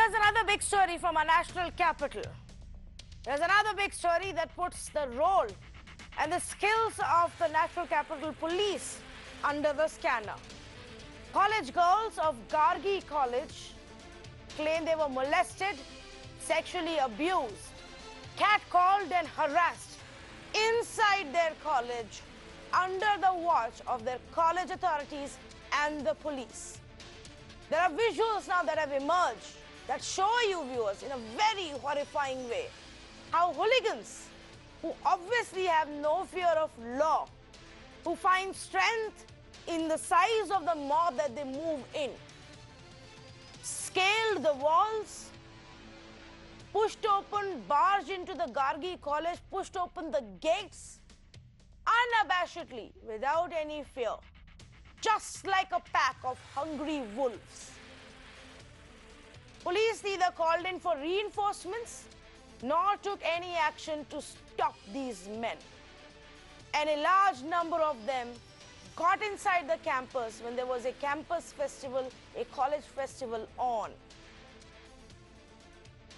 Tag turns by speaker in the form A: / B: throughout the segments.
A: Here's another big story from our national capital. There's another big story that puts the role and the skills of the National Capital Police under the scanner. College girls of Gargi College claim they were molested, sexually abused, catcalled and harassed inside their college under the watch of their college authorities and the police. There are visuals now that have emerged that show you viewers in a very horrifying way how hooligans who obviously have no fear of law, who find strength in the size of the mob that they move in, scaled the walls, pushed open, barged into the Gargi College, pushed open the gates unabashedly, without any fear, just like a pack of hungry wolves. Police neither called in for reinforcements nor took any action to stop these men. And a large number of them got inside the campus when there was a campus festival, a college festival on.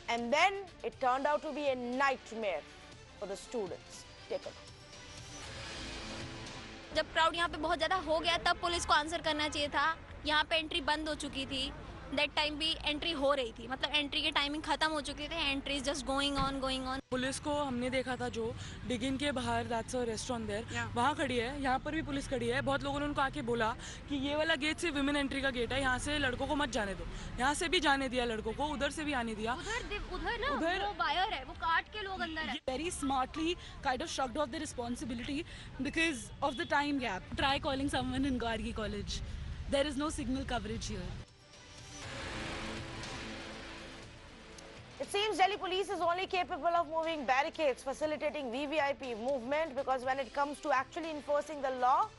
A: And then it turned out to be a nightmare for the students. Take a look.
B: जब crowd यहाँ पे बहुत ज़्यादा हो गया तब police को answer करना चाहिए था। यहाँ पे एंट्री बंद हो चुकी थी। दैट टाइम भी एंट्री हो रही थी, मतलब एंट्री की टाइमिंग खत्म हो चुकी थी। Entry is just going on going on.
C: Police को हमने देखा था जो डिगिन के बाहर, दैट्स अ रेस्टोरेंट देयर, वहाँ खड़ी है। यहाँ पर भी पुलिस खड़ी है। बहुत लोगों ने उनको आके बोला कि ये वाला गेट से विमेन एंट्री का गेट है, यहाँ से लड़कों को मत जाने दो। यहाँ से भी जाने दिया लड़कों को, उधर से भी आने दिया।
B: उधर वो वायर है, वो काट के लोग अंदर है।
C: Very smartly kind of shrugged off the responsibility because of the time gap. Try calling someone in Gargi College. There is no signal coverage here.
A: It seems Delhi Police is only capable of moving barricades, facilitating VVIP movement, because when it comes to actually enforcing the law,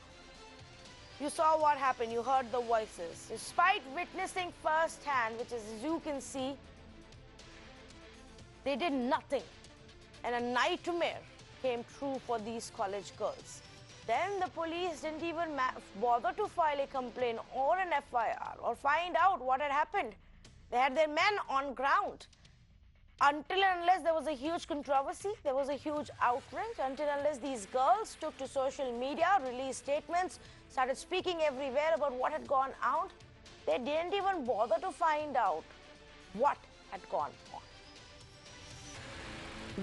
A: you saw what happened, you heard the voices. Despite witnessing firsthand, which is, as you can see, they did nothing. And a nightmare came true for these college girls. Then the police didn't even bother to file a complaint or an FIR or find out what had happened. They had their men on ground. Until and unless there was a huge controversy, there was a huge outrage, until and unless these girls took to social media, released statements, started speaking everywhere about what had gone out, they didn't even bother to find out what had gone on.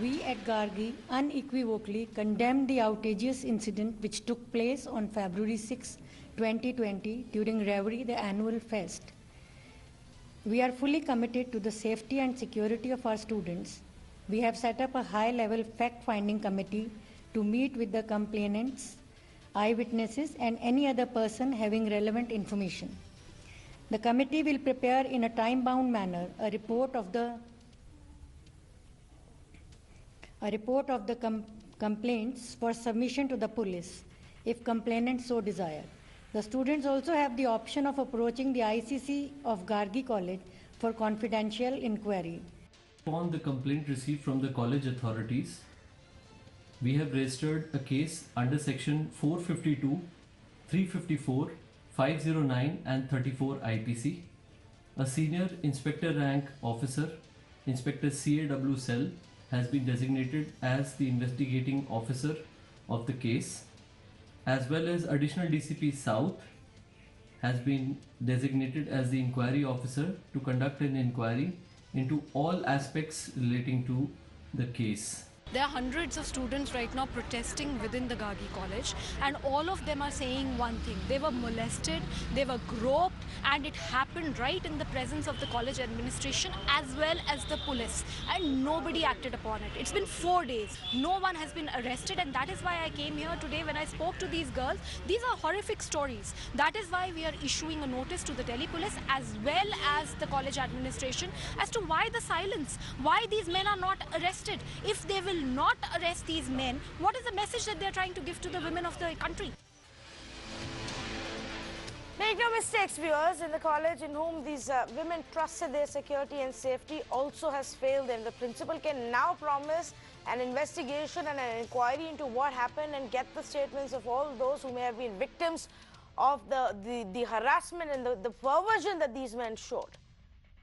D: We at Gargi unequivocally condemn the outrageous incident which took place on February 6, 2020 during Reverie, the annual fest. We are fully committed to the safety and security of our students. We have set up a high-level fact-finding committee to meet with the complainants, eyewitnesses, and any other person having relevant information. The committee will prepare in a time-bound manner a report of the complaints for submission to the police, if complainants so desire. The students also have the option of approaching the ICC of Gargi College for confidential inquiry.
E: Upon the complaint received from the college authorities, we have registered a case under section 452, 354, 509 and 34 IPC. A senior inspector rank officer, Inspector CAW Cell, has been designated as the investigating officer of the case, as well as additional DCP South has been designated as the inquiry officer to conduct an inquiry into all aspects relating to the case.
F: There are hundreds of students right now protesting within the Gargi College, and all of them are saying one thing: they were molested, they were groped, and it happened right in the presence of the college administration as well as the police, and nobody acted upon it. It's been 4 days. No one has been arrested, and that is why I came here today. When I spoke to these girls, these are horrific stories. That is why we are issuing a notice to the Delhi Police as well as the college administration as to why the silence, why these men are not arrested. If they will not arrest these men, what is the message that they are trying to give to the women of the country?
A: Make no mistakes, viewers, in the college in whom these women trusted their security and safety also has failed them. The principal can now promise an investigation and an inquiry into what happened and get the statements of all those who may have been victims of the harassment and the perversion that these men showed.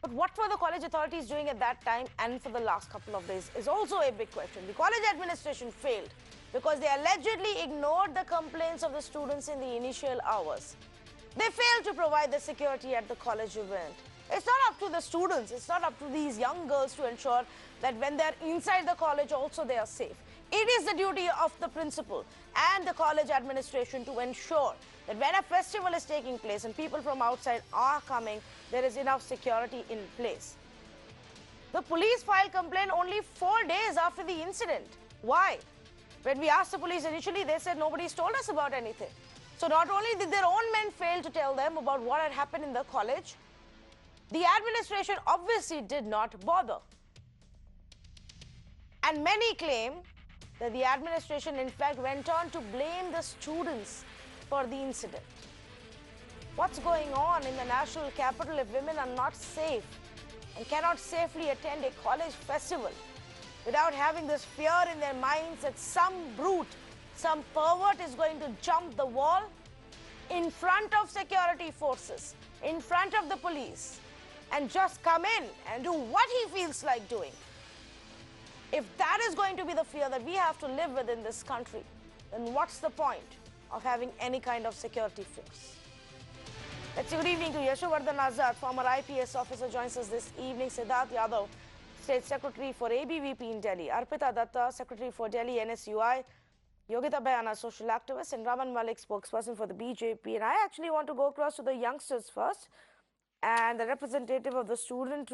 A: But what were the college authorities doing at that time and for the last couple of days is also a big question. The college administration failed because they allegedly ignored the complaints of the students in the initial hours. They failed to provide the security at the college event. It's not up to the students, it's not up to these young girls to ensure that when they're inside the college also they are safe. It is the duty of the principal and the college administration to ensure that when a festival is taking place and people from outside are coming, there is enough security in place. The police filed complaint only 4 days after the incident. Why? When we asked the police initially, they said nobody's told us about anything. So not only did their own men fail to tell them about what had happened in the college, the administration obviously did not bother. And many claim that the administration in fact went on to blame the students for the incident. What's going on in the national capital if women are not safe and cannot safely attend a college festival without having this fear in their minds that some brute, some pervert is going to jump the wall in front of security forces, in front of the police, and just come in and do what he feels like doing? If that is going to be the fear that we have to live with in this country, then what's the point of having any kind of security force? Let's say good evening to Yashovardhan Azad, former IPS officer, joins us this evening. Siddharth Yadav, State Secretary for ABVP in Delhi. Arpita Datta, Secretary for Delhi NSUI. Yogita Bayana, social activist, and Raman Malik, spokesperson for the BJP. And I actually want to go across to the youngsters first and the representative of the student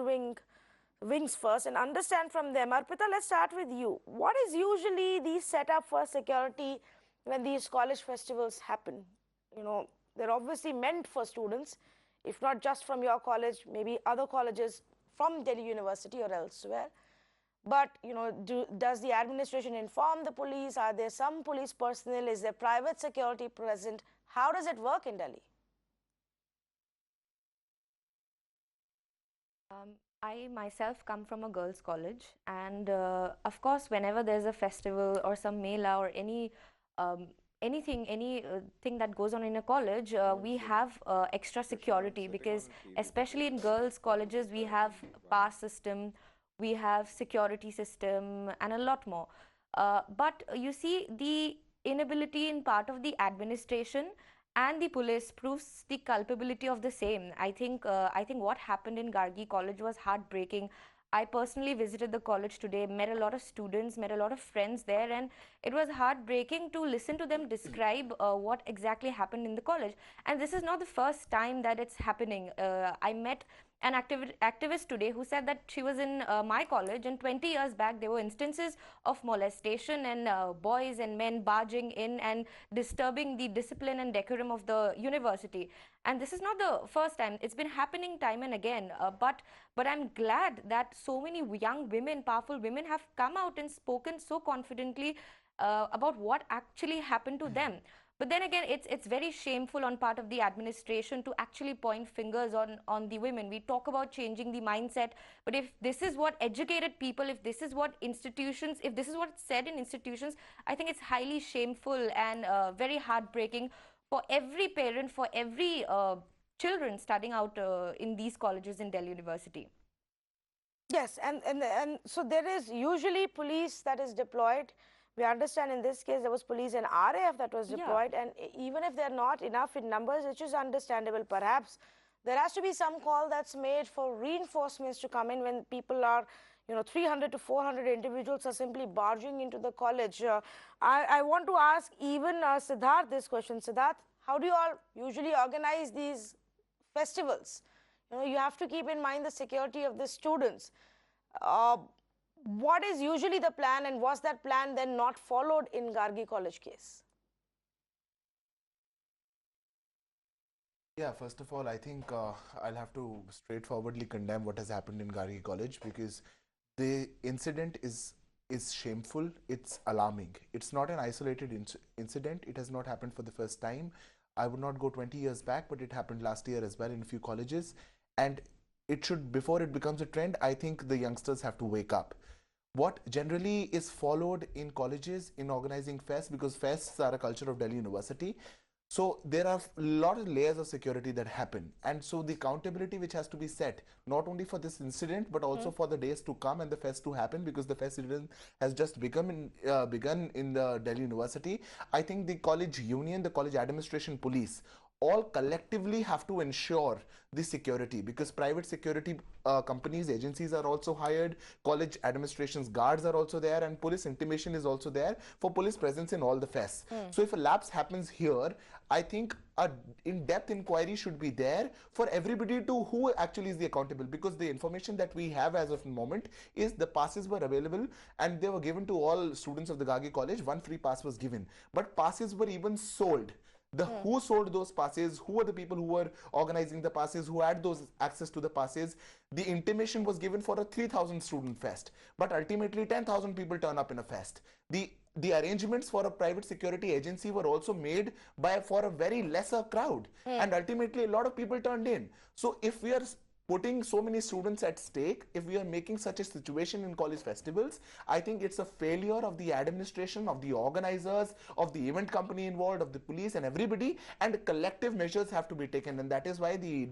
A: wings first and understand from them. Arpita, let's start with you. What is usually the setup for security when these college festivals happen? You know, they're obviously meant for students, if not just from your college, maybe other colleges from Delhi University or elsewhere. But, you know, does the administration inform the police? Are there some police personnel? Is there private security present? How does it work in Delhi?
G: I myself come from a girls' college, and of course, whenever there's a festival or some mela or anything that goes on in a college, we have extra security, because especially in girls' colleges, we have pass system, we have security system, and a lot more. But you see, the inability in part of the administration and the police proves the culpability of the same. I think what happened in Gargi College was heartbreaking. I personally visited the college today, met a lot of students, met a lot of friends there, and it was heartbreaking to listen to them describe what exactly happened in the college. And this is not the first time that it's happening. I met an activist today who said that she was in my college, and 20 years back there were instances of molestation and boys and men barging in and disturbing the discipline and decorum of the university. And this is not the first time. It's been happening time and again. But I'm glad that so many young women, powerful women, have come out and spoken so confidently about what actually happened to them. But then again, it's very shameful on part of the administration to actually point fingers on the women. We talk about changing the mindset, but if this is what educated people, if this is what institutions, if this is what's said in institutions, I think it's highly shameful and very heartbreaking for every parent, for every children studying out in these colleges in Delhi University.
A: Yes, and so there is usually police that is deployed. We understand in this case there was police and RAF that was deployed, and even if they're not enough in numbers, which is understandable, perhaps there has to be some call that's made for reinforcements to come in when people are, you know, 300 to 400 individuals are simply barging into the college. I want to ask even Siddharth this question. Siddharth, how do you all usually organize these festivals? You know, you have to keep in mind the security of the students. What is usually the plan, and was that plan then not followed in Gargi College case?
H: Yeah, first of all, I think I'll have to straightforwardly condemn what has happened in Gargi College, because the incident is shameful, it's alarming. It's not an isolated incident. It has not happened for the first time. I would not go 20 years back, but it happened last year as well in a few colleges. And it should, before it becomes a trend, I think the youngsters have to wake up. What generally is followed in colleges in organizing fests, because fests are a culture of Delhi University, So there are a lot of layers of security that happen, and so the accountability which has to be set not only for this incident but also for the days to come and the fest to happen, because the fest incident has just begun in the Delhi University. I think the college union, the college administration, police, all collectively have to ensure the security, because private security companies, agencies are also hired, college administration's guards are also there, and police intimation is also there for police presence in all the fests. So if a lapse happens here, I think a in-depth inquiry should be there for everybody to who actually is the accountable, because the information that we have as of the moment is the passes were available and they were given to all students of the Gargi College. One free pass was given, but passes were even sold. Who sold those passes, who were the people who were organizing the passes, who had those access to the passes. The intimation was given for a 3,000 student fest, but ultimately 10,000 people turn up in a fest. The arrangements for a private security agency were also made for a very lesser crowd, and ultimately a lot of people turned in. So if we are putting so many students at stake, if we are making such a situation in college festivals, I think it's a failure of the administration, of the organizers, of the event company involved, of the police and everybody, and collective measures have to be taken. And that is why the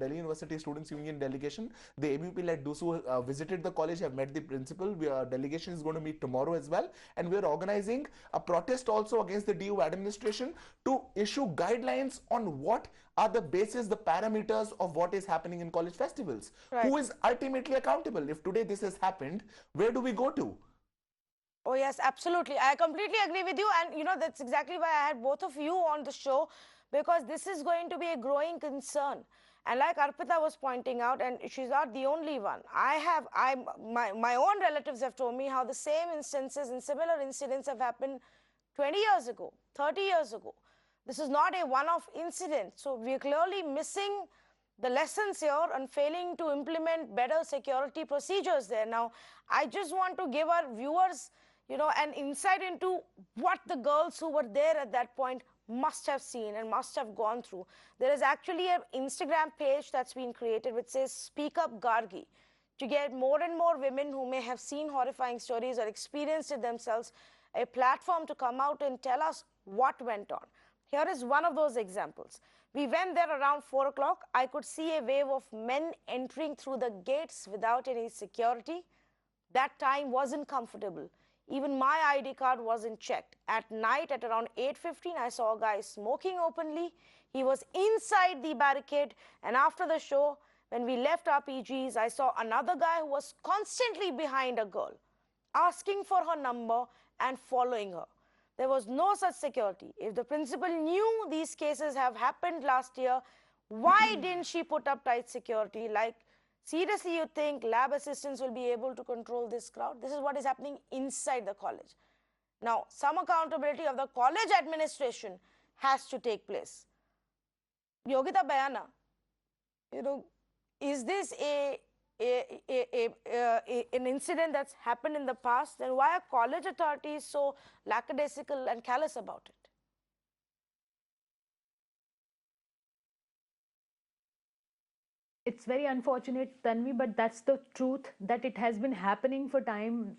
H: Delhi University Students Union delegation, the ABP-led DUSU, visited the college, have met the principal. Delegation is going to meet tomorrow as well, and we are organizing a protest also against the DU administration to issue guidelines on what are the basis, the parameters of what is happening in college festivals.
A: Right.
H: Who is ultimately accountable? If today this has happened, where do we go to?
A: Oh yes, absolutely. I completely agree with you, and you know that's exactly why I had both of you on the show, because this is going to be a growing concern. And like Arpita was pointing out, and she's not the only one, my own relatives have told me how the same instances and similar incidents have happened 20 years ago, 30 years ago. This is not a one-off incident. So we're clearly missing the lessons here and failing to implement better security procedures there. Now, I just want to give our viewers, you know, an insight into what the girls who were there at that point must have seen and must have gone through. There is actually an Instagram page that's been created which says Speak Up Gargi, to get more and more women who may have seen horrifying stories or experienced it themselves a platform to come out and tell us what went on. Here is one of those examples. We went there around 4 o'clock. I could see a wave of men entering through the gates without any security. That time wasn't comfortable. Even my ID card wasn't checked. At night at around 8:15, I saw a guy smoking openly. He was inside the barricade, and after the show, when we left our PGs, I saw another guy who was constantly behind a girl, asking for her number and following her. There was no such security. If the principal knew these cases have happened last year, why didn't she put up tight security? Like, seriously, you think lab assistants will be able to control this crowd? This is what is happening inside the college. Now, some accountability of the college administration has to take place. Yogita Bayana, you know, is this an incident that's happened in the past? Then why are college authorities so lackadaisical and callous about it?
I: It's very unfortunate, Tanvi, but that's the truth, that it has been happening for time.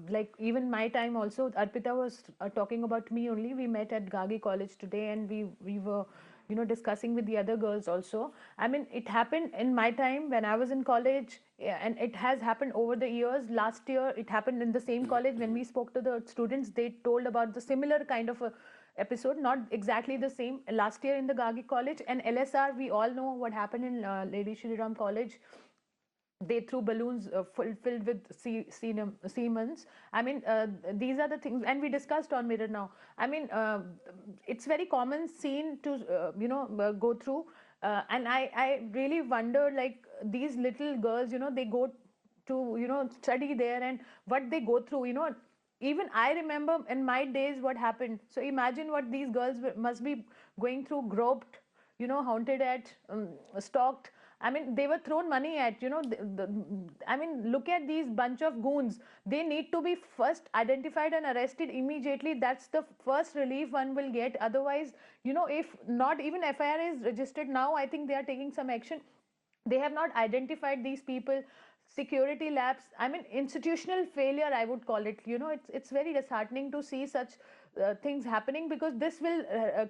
I: Like even my time also, Arpita was talking about me only. We met at Gargi College today, and we were, you know, discussing with the other girls also. I mean, it happened in my time when I was in college, and it has happened over the years. Last year, it happened in the same college. When we spoke to the students, they told about the similar kind of a episode, not exactly the same. Last year in the Gargi College and LSR, we all know what happened in Lady Shri Ram College. They threw balloons filled with Siemens. I mean, these are the things, and we discussed on Mirror now. I mean, it's very common scene to, you know, go through. And I really wonder, like, these little girls, you know, they go to, you know, study there, and what they go through, you know. Even I remember in my days what happened. So imagine what these girls must be going through, groped, you know, haunted at, stalked. I mean, they were thrown money at, you know, I mean, look at these bunch of goons. They need to be first identified and arrested immediately. That's the first relief one will get. Otherwise, you know, if not even FIR is registered now, I think they are taking some action. They have not identified these people. Security lapse, I mean, institutional failure, I would call it. You know, it's very disheartening to see such things happening, because this will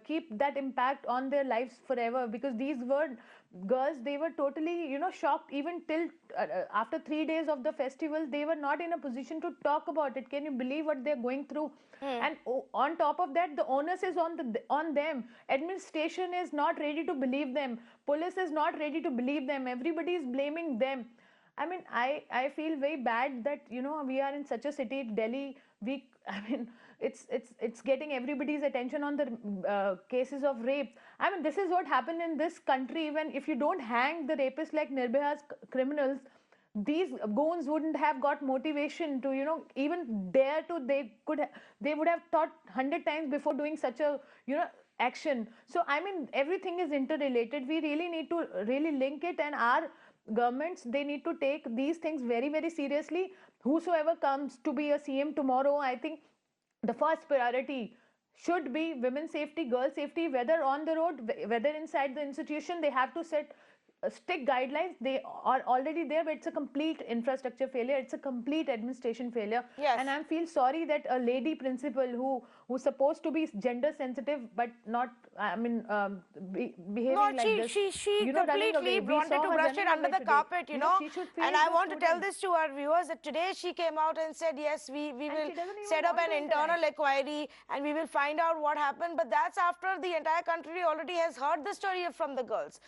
I: keep that impact on their lives forever, because these were girls, they were totally, you know, shocked. Even till after 3 days of the festival, they were not in a position to talk about it. Can you believe what they're going through? And on top of that, the onus is on them. Administration is not ready to believe them. Police is not ready to believe them. Everybody is blaming them. I mean, I feel very bad that, you know, we are in such a city, Delhi. I mean, it's getting everybody's attention on the cases of rape. I mean, this is what happened in this country. When if you don't hang the rapists like Nirbhaya's criminals, these goons wouldn't have got motivation to, you know, even dare to. They would have thought 100 times before doing such a, you know, action. So I mean, everything is interrelated. We really need to really link it, and our governments, they need to take these things very, very seriously. Whosoever comes to be a CM tomorrow, I think the first priority should be women's safety, girl safety, whether on the road, whether inside the institution. They have to set strict guidelines. They are already there, but it's a complete infrastructure failure. It's a complete administration failure.
A: Yes.
I: And I feel sorry that a lady principal who's supposed to be gender sensitive, but not, I mean, behaving like this.
A: She
I: you know,
A: completely wanted to brush it under the carpet, you know.
I: She should feel
A: And I
I: the
A: want to tell
I: students.
A: this to our viewers that today she came out and said, yes, we will
I: she doesn't even
A: set up
I: want
A: an
I: to
A: internal
I: interact.
A: inquiry and we will find out what happened. But that's after the entire country already has heard the story from the girls.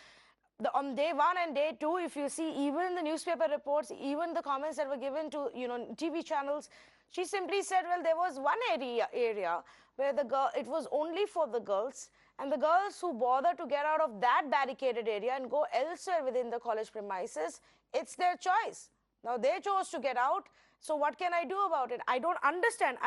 A: On day 1 and day 2, if you see, even the newspaper reports, even the comments that were given to, you know, TV channels, she simply said, well, there was one area where it was only for the girls, and the girls who bother to get out of that barricaded area and go elsewhere within the college premises, it's their choice. Now they chose to get out, so what can I do about it? I don't understand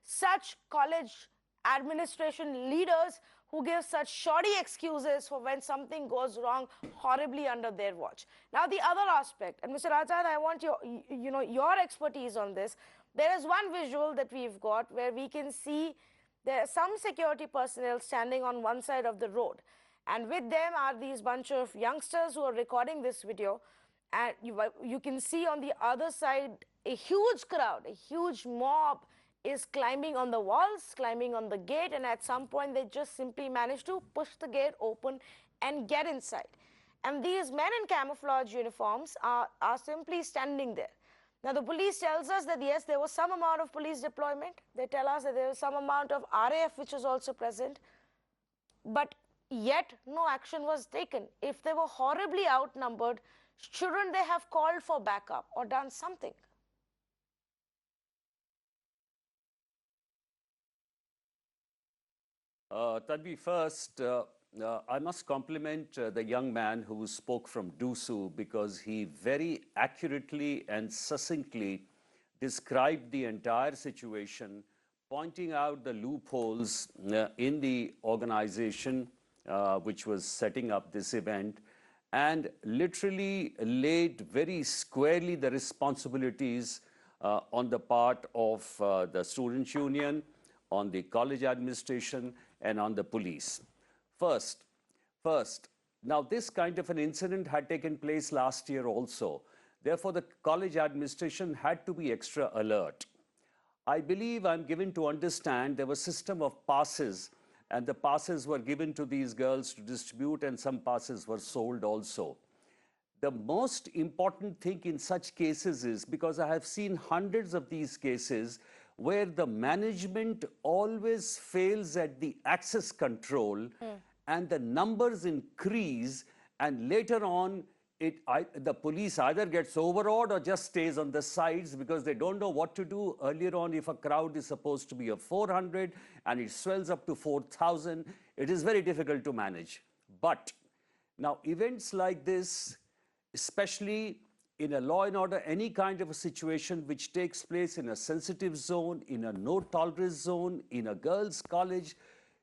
A: such college administration leaders who give such shoddy excuses for when something goes wrong horribly under their watch. Now the other aspect, and Mr. Azad, I want your expertise on this. There is one visual that we've got where we can see there are some security personnel standing on one side of the road, and with them are these bunch of youngsters who are recording this video, and you can see on the other side a huge crowd, a huge mob is climbing on the walls, climbing on the gate, and at some point they just simply manage to push the gate open and get inside. And these men in camouflage uniforms are simply standing there. Now the police tells us that yes, there was some amount of police deployment. They tell us that there was some amount of RAF which was also present, but yet no action was taken. If they were horribly outnumbered, shouldn't they have called for backup or done something?
J: Tanvi, first, I must compliment the young man who spoke from Dusu, because he very accurately and succinctly described the entire situation, pointing out the loopholes in the organization which was setting up this event, and literally laid very squarely the responsibilities on the part of the Students' Union, on the college administration, and on the police. First, now this kind of an incident had taken place last year also. Therefore, the college administration had to be extra alert. I believe I'm given to understand there was a system of passes, and the passes were given to these girls to distribute, and some passes were sold also. The most important thing in such cases is, because I have seen hundreds of these cases, where the management always fails at the access control, and the numbers increase, and later on the police either gets overawed or just stays on the sides because they don't know what to do. Earlier on, if a crowd is supposed to be of 400 and it swells up to 4,000, it is very difficult to manage. But now events like this, especially in a law and order, any kind of a situation which takes place in a sensitive zone, in a no-tolerance zone, in a girls' college,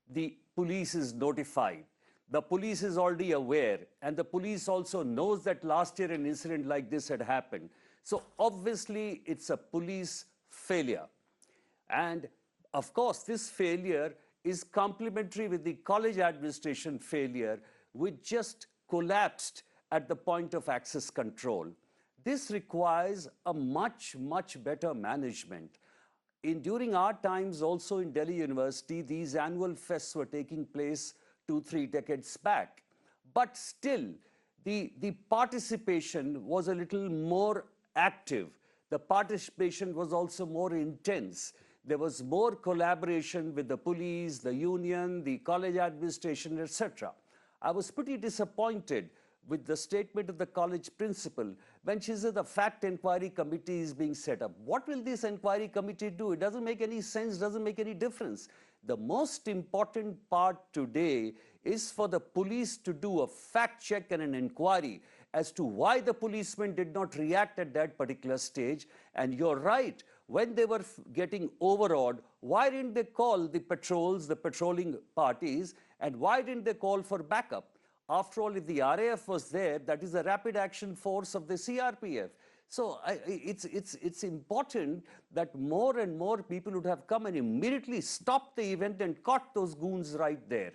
J: the police is notified. The police is already aware, and the police also knows that last year an incident like this had happened. So obviously it's a police failure. And of course, this failure is complementary with the college administration failure, which just collapsed at the point of access control. This requires a much, much better management. during our times also in Delhi University, these annual fests were taking place 2-3 decades back. But still, the participation was a little more active. The participation was also more intense. There was more collaboration with the police, the union, the college administration, etc. I was pretty disappointed with the statement of the college principal when she said the fact inquiry committee is being set up. What will this inquiry committee do? It doesn't make any sense, doesn't make any difference. The most important part today is for the police to do a fact check and an inquiry as to why the policemen did not react at that particular stage. And you're right, when they were getting overawed, why didn't they call the patrols, the patrolling parties, and why didn't they call for backup? After all, if the RAF was there, that is the rapid action force of the CRPF. So it's important that more and more people would have come and immediately stopped the event and caught those goons right there.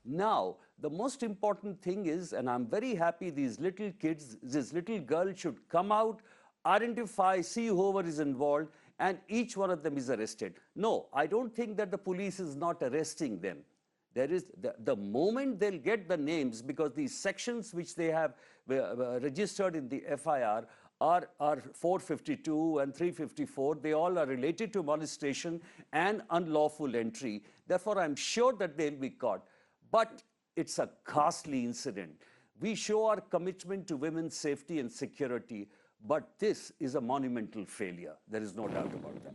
J: Now, the most important thing is, and I'm very happy these little kids, this little girl should come out, identify, see whoever is involved, and each one of them is arrested. No, I don't think that the police is not arresting them. There is the moment they'll get the names, because these sections which they have registered in the FIR are 452 and 354. They all are related to molestation and unlawful entry. Therefore, I'm sure that they'll be caught. But it's a ghastly incident. We show our commitment to women's safety and security, but this is a monumental failure. There is no doubt about that.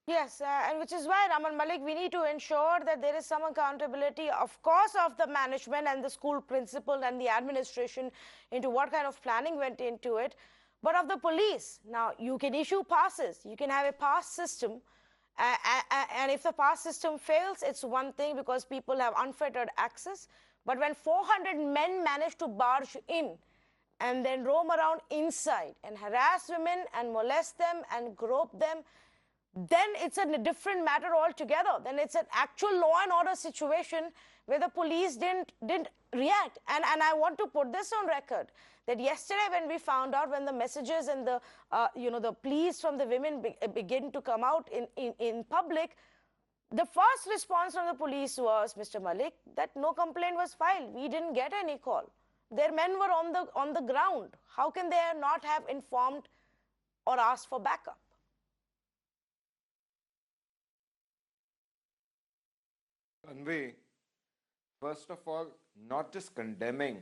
A: Yes, and which is why, Raman Malik, we need to ensure that there is some accountability, of course, of the management and the school principal and the administration into what kind of planning went into it, but of the police. Now, you can issue passes, you can have a pass system, and if the pass system fails, it's one thing because people have unfettered access, but when 400 men manage to barge in and then roam around inside and harass women and molest them and grope them, then it's a different matter altogether. Then it's an actual law and order situation where the police didn't react. And I want to put this on record, that yesterday when we found out, when the messages and the, the pleas from the women begin to come out in public, the first response from the police was, Mr. Malik, that no complaint was filed. We didn't get any call. Their men were on the ground. How can they not have informed or asked for backup?
K: Tanvi, first of all, not just condemning,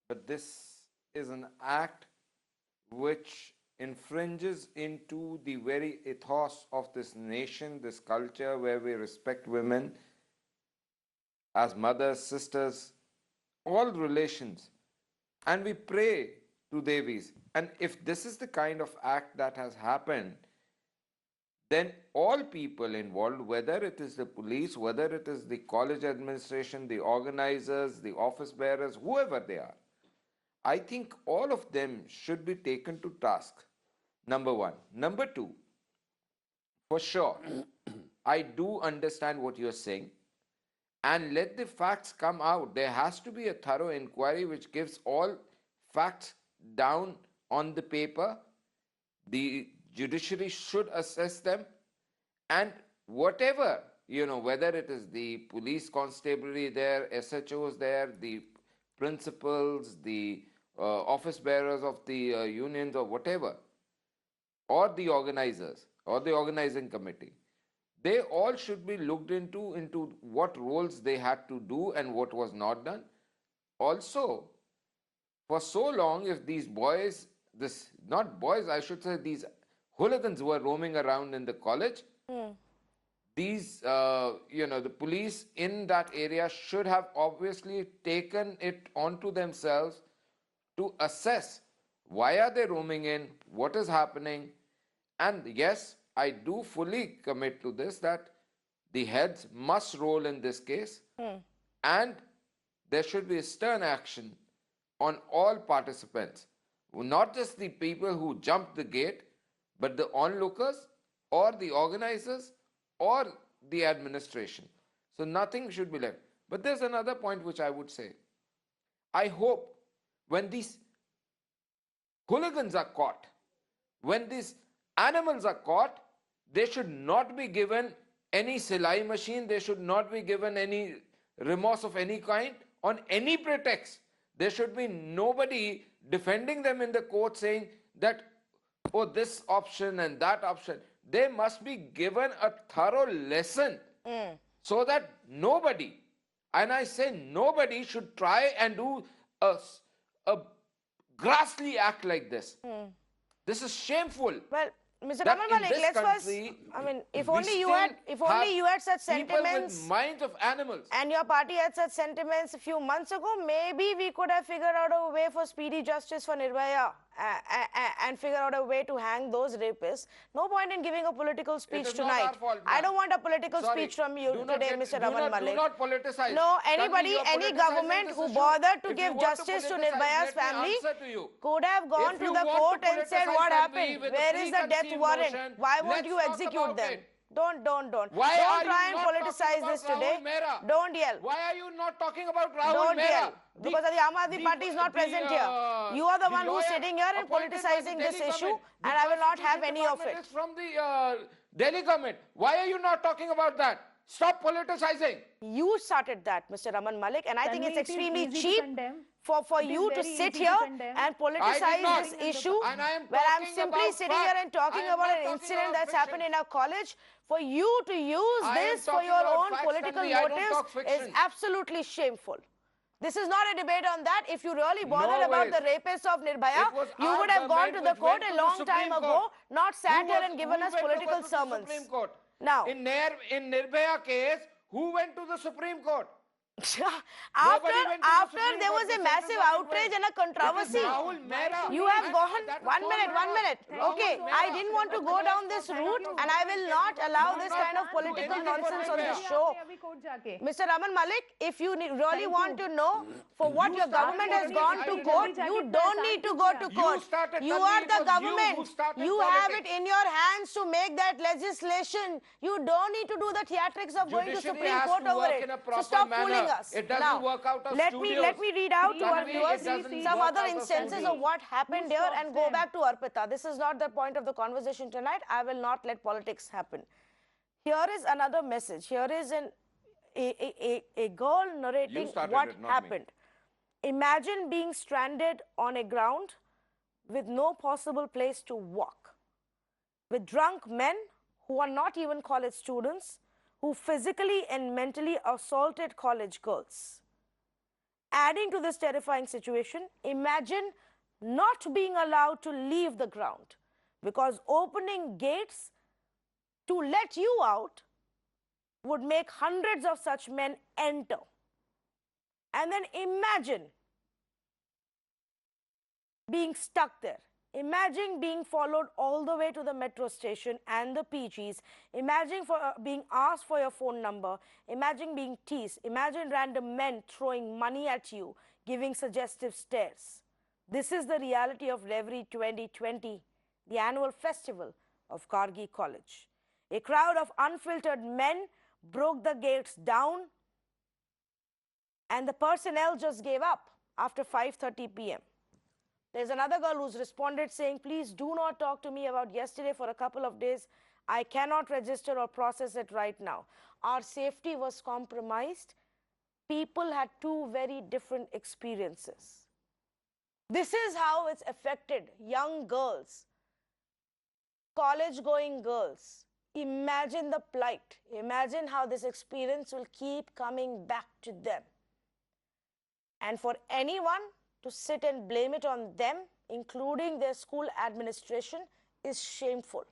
K: but this is an act which infringes into the very ethos of this nation, this culture where we respect women as mothers, sisters, all relations, and we pray to Devis. And if this is the kind of act that has happened, then all people involved, whether it is the police, whether it is the college administration, the organizers, the office bearers, whoever they are, I think all of them should be taken to task, number one. Number two, for sure, I do understand what you're saying, and let the facts come out. There has to be a thorough inquiry which gives all facts down on the paper. The judiciary should assess them, and whatever, whether it is the police constabulary there, SHOs there, the principals, the office bearers of the unions or whatever, or the organizers or the organizing committee, they all should be looked into what roles they had to do and what was not done. Also, for so long, if these boys, not boys, I should say, these hooligans were roaming around in the college, these, the police in that area should have obviously taken it onto themselves to assess why are they roaming in, what is happening. And yes, I do fully commit to this, that the heads must roll in this case, and there should be stern action on all participants, not just the people who jumped the gate, but the onlookers or the organizers or the administration. So nothing should be left. But there's another point which I would say. I hope when these hooligans are caught, when these animals are caught, they should not be given any silai machine, they should not be given any remorse of any kind on any pretext. There should be nobody defending them in the court saying that, oh, this option and that option. They must be given a thorough lesson so that nobody, and I say nobody, should try and do a ghastly act like this. This is shameful.
A: Well, Mr.
K: That
A: Raman
K: in
A: Malik,
K: this
A: let's first,
K: country,
A: I mean, if
K: we
A: only you
K: still
A: had, such
K: people with
A: sentiments,
K: minds of animals.
A: and your party had such sentiments a few months ago, maybe we could have figured out a way for speedy justice for Nirbhaya and figure out a way to hang those rapists. No point in giving a political speech
K: is not
A: tonight.
K: our fault,
A: I
K: ma'am.
A: don't want a political
K: Sorry,
A: speech from you
K: do not
A: today,
K: get-
A: Mr.
K: do
A: Raman
K: not-
A: Malik.
K: Do not politicize.
A: No,
K: Tanvi,
A: anybody,
K: you are
A: any
K: politicizing
A: government
K: this
A: who
K: issue.
A: bothered to
K: If
A: give
K: you want
A: justice to
K: politicize,
A: Nirbhaya's
K: let me
A: family
K: answer to you.
A: could have gone
K: If
A: to
K: you
A: the
K: want
A: court
K: to
A: and said
K: politicize
A: what
K: Tanvi
A: happened,
K: with a
A: where is the death
K: preconceived
A: warrant,
K: notion,
A: why won't
K: let's
A: you
K: talk
A: execute
K: about
A: them?
K: it.
A: Don't
K: Why are you
A: try and
K: not talking
A: politicize
K: about
A: this
K: Rahul
A: today.
K: Mehra?
A: Don't yell.
K: Why are you not talking about Rahul
A: Don't
K: Mehra?
A: yell. Because the Aam Aadmi Party is not present here. You are the one who's
K: lawyer
A: sitting here and
K: appointed by
A: politicizing
K: the
A: this
K: Delhi
A: issue,
K: government. The
A: and I will not have
K: prosecution
A: any of
K: department
A: it.
K: is from the Delhi government. Why are you not talking about that? Stop politicizing.
A: You started that, Mr. Raman Malik, and I think
I: Tanvi,
A: it's
I: it is
A: extremely
I: easy to
A: cheap
I: condemn.
A: for
I: It is
A: you to
I: very
A: sit
I: easy to
A: here
I: condemn.
A: and
K: I did
A: politicize
K: not.
A: this issue
K: And I am
A: where I'm
K: talking
A: simply
K: about
A: sitting here and
K: facts.
A: talking
K: I am
A: about
K: not
A: an
K: talking
A: incident
K: about
A: that's
K: fiction.
A: happened in our college. For you to use
K: I am
A: this for
K: talking
A: your
K: about
A: own
K: facts,
A: political
K: Tanvi. I don't
A: motives
K: talk
A: is
K: fiction.
A: absolutely shameful. This is not a debate on that. If you really bothered
K: No
A: about
K: ways.
A: the rapists of Nirbhaya,
K: It was
A: you
K: our
A: would have gone to
K: government
A: the
K: which
A: court
K: went
A: a
K: to the
A: long
K: Supreme
A: time ago,
K: Court.
A: not sat here and
K: Who
A: given us
K: went
A: political
K: over to the
A: sermons.
K: Supreme Court?
A: Now,
K: In Nirbhaya case, who went to the Supreme Court?
A: after there was a massive outrage and a controversy,
K: Rahul Mehra.
A: you have gone,
K: That is
A: one
K: all
A: minute,
K: my fault.
A: okay,
K: Rahul
A: I
K: Mehra.
A: didn't want to go down this route and I will not allow this kind of political nonsense on this show. Mr. Raman Malik, if you really want to know for what your government has gone to court, you don't need to go to court. You are the government. You have it in your hands to make that legislation. You don't need to do the theatrics of going to
K: Judiciary
A: Supreme
K: has
A: Court
K: to
A: over
K: work
A: it.
K: in a
A: So
K: proper
A: stop
K: manner.
A: fooling us.
K: It doesn't
A: Now,
K: work out of
A: let
K: studios.
A: me read out to our
K: Tanvi, it
A: viewers
K: doesn't
A: some
K: work
A: other
K: out of
A: instances
K: studios.
A: of what happened here and go back to Arpita. This is not the point of the conversation tonight. I will not let politics happen. Here is another message. Here is a girl narrating
K: started
A: what
K: it, not me.
A: happened. Imagine being stranded on a ground with no possible place to walk, with drunk men who are not even college students, who physically and mentally assaulted college girls. Adding to this terrifying situation, imagine not being allowed to leave the ground because opening gates to let you out would make hundreds of such men enter. And then imagine being stuck there. Imagine being followed all the way to the metro station and the PGs. Imagine being asked for your phone number. Imagine being teased. Imagine random men throwing money at you, giving suggestive stares. This is the reality of Reverie 2020, the annual festival of Gargi College. A crowd of unfiltered men broke the gates down and the personnel just gave up after 5:30 p.m. There's another girl who's responded saying, please do not talk to me about yesterday for a couple of days. I cannot register or process it right now. Our safety was compromised. People had two very different experiences. This is how it's affected young girls, college-going girls. Imagine the plight. Imagine how this experience will keep coming back to them. And for anyone to sit and blame it on them, including their school administration, is shameful.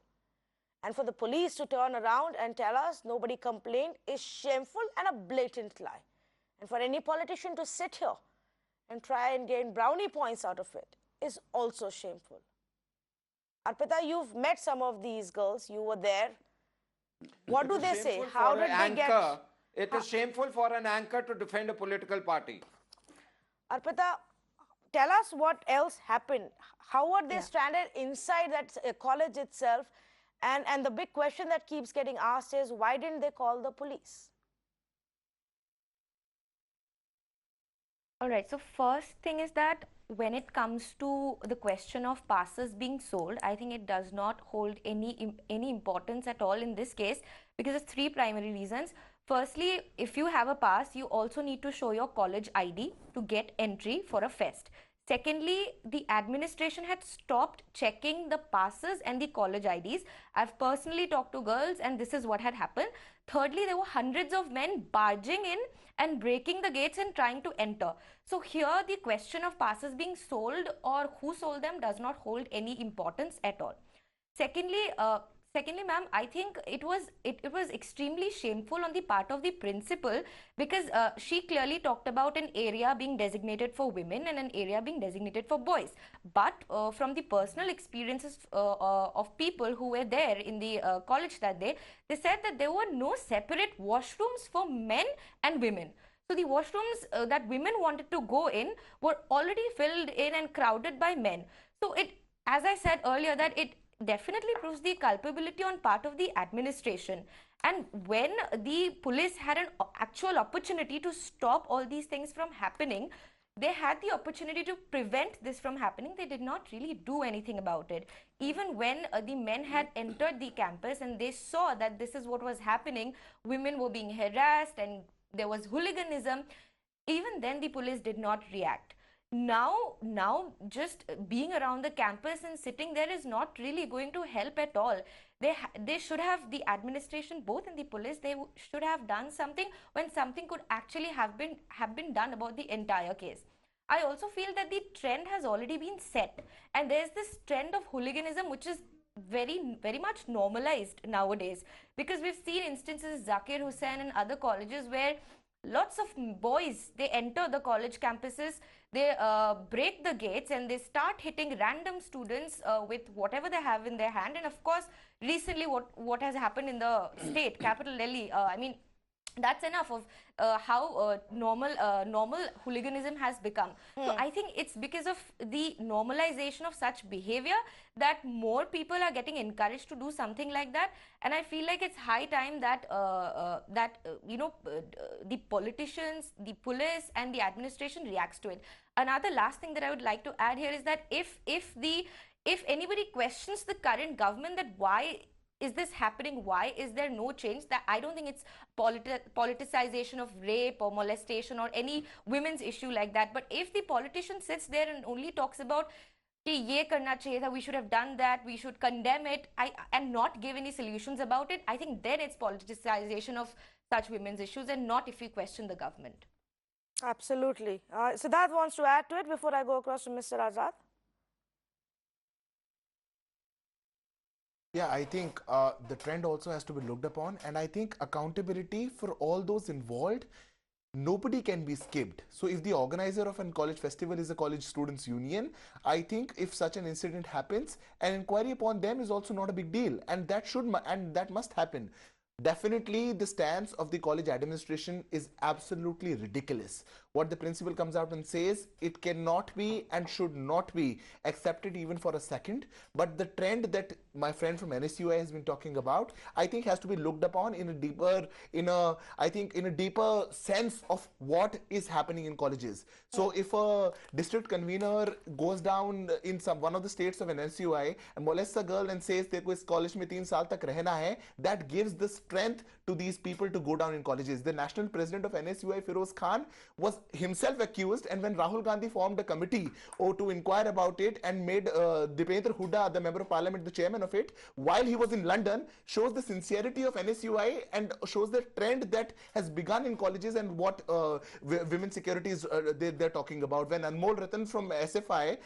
A: And for the police to turn around and tell us nobody complained is shameful and a blatant lie. And for any politician to sit here and try and gain brownie points out of it is also shameful. Arpita, you've met some of these girls. You were there. What do they say? How did they get...
K: It is shameful for an anchor to defend a political party.
A: Arpita, tell us what else happened. How were they stranded inside that college itself? And the big question that keeps getting asked is, why didn't they call the police?
G: All right, so first thing is that when it comes to the question of passes being sold, I think it does not hold any importance at all in this case because of three primary reasons. Firstly, if you have a pass, you also need to show your college ID to get entry for a fest. Secondly, the administration had stopped checking the passes and the college IDs. I've personally talked to girls and this is what had happened. Thirdly, there were hundreds of men barging in and breaking the gates and trying to enter. So here the question of passes being sold or who sold them does not hold any importance at all. Secondly, ma'am, I think it was extremely shameful on the part of the principal because she clearly talked about an area being designated for women and an area being designated for boys. But from the personal experiences of people who were there in the college that day, they said that there were no separate washrooms for men and women. So the washrooms that women wanted to go in were already filled in and crowded by men. So it, as I said earlier, that it definitely proves the culpability on part of the administration. And when the police had an actual opportunity to stop all these things from happening, they had the opportunity to prevent this from happening. They did not really do anything about it. Even when the men had entered the campus and they saw that this is what was happening, women were being harassed and there was hooliganism, even then the police did not react. Now just being around the campus and sitting there is not really going to help at all. They should have, the administration, both in the police, they should have done something when something could actually have been done about the entire case. I also feel that the trend has already been set and there's this trend of hooliganism which is very much normalized nowadays, because we've seen instances, Zakir Hussain and other colleges, where lots of boys, they enter the college campuses, they break the gates and they start hitting random students with whatever they have in their hand. And of course, recently what has happened in the state capital Delhi, I mean, that's enough of how normal hooliganism has become. So I think it's because of the normalization of such behavior that more people are getting encouraged to do something like that. And I feel like it's high time that the politicians, the police and the administration reacts to it. Another last thing that I would like to add here is that if anybody questions the current government that why is this happening, why is there no change, that I don't think it's politicization of rape or molestation or any women's issue like that. But if the politician sits there and only talks about कि ये करना चाहिए था, we should have done that, we should condemn it, and not give any solutions about it, I think then it's politicization of such women's issues and not if we question the government.
A: Absolutely. Siddharth wants to add to it before I go across to Mr. Azad.
H: Yeah, I think the trend also has to be looked upon, and I think accountability for all those involved, nobody can be skipped. So if the organizer of a college festival is a college students union, I think if such an incident happens, an inquiry upon them is also not a big deal, and that must happen. Definitely the stance of the college administration is absolutely ridiculous. What the principal comes out and says, it cannot be and should not be accepted even for a second. But the trend that my friend from NSUI has been talking about, I think has to be looked upon in a deeper sense of what is happening in colleges. So if a district convener goes down in one of the states of NSUI and molests a girl and says देखो इस college में 3 साल तक रहना है, that gives the strength to these people to go down in colleges. The national president of NSUI, Feroz Khan, was himself accused, and when Rahul Gandhi formed a committee to inquire about it and made Dipendra Hooda, the member of parliament, the chairman of it, while he was in London, shows the sincerity of NSUI and shows the trend that has begun in colleges and what women's securities they're talking about. When Anmol Ratan from SFI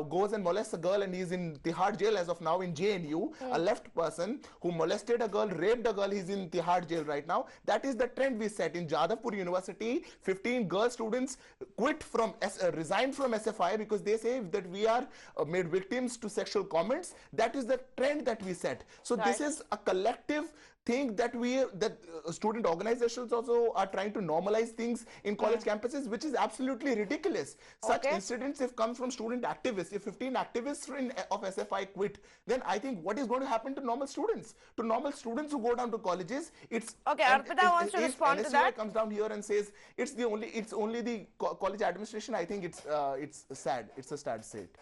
H: goes and molests a girl and he's in Tihar jail as of now in JNU, a left person who molested a girl, raped a girl, he's in Tihar jail right now. That is the trend we set. In Jadavpur University, 15 girl students resigned from SFI because they say that we are made victims to sexual comments. That is the trend that we set. So this is a collective think that student organizations also are trying to normalize things in college campuses, which is absolutely ridiculous. Such incidents, if comes from student activists, if 15 activists of SFI quit, then I think what is going to happen to normal students? To normal students who go down to colleges, it's
A: okay. Arpita wants to respond to that.
H: Comes down here and says it's only the college administration. I think it's sad. It's a sad state.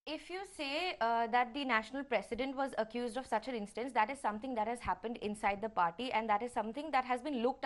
G: If you say that the national president was accused of such an instance, that is something that has happened inside the party, and that is something that has been looked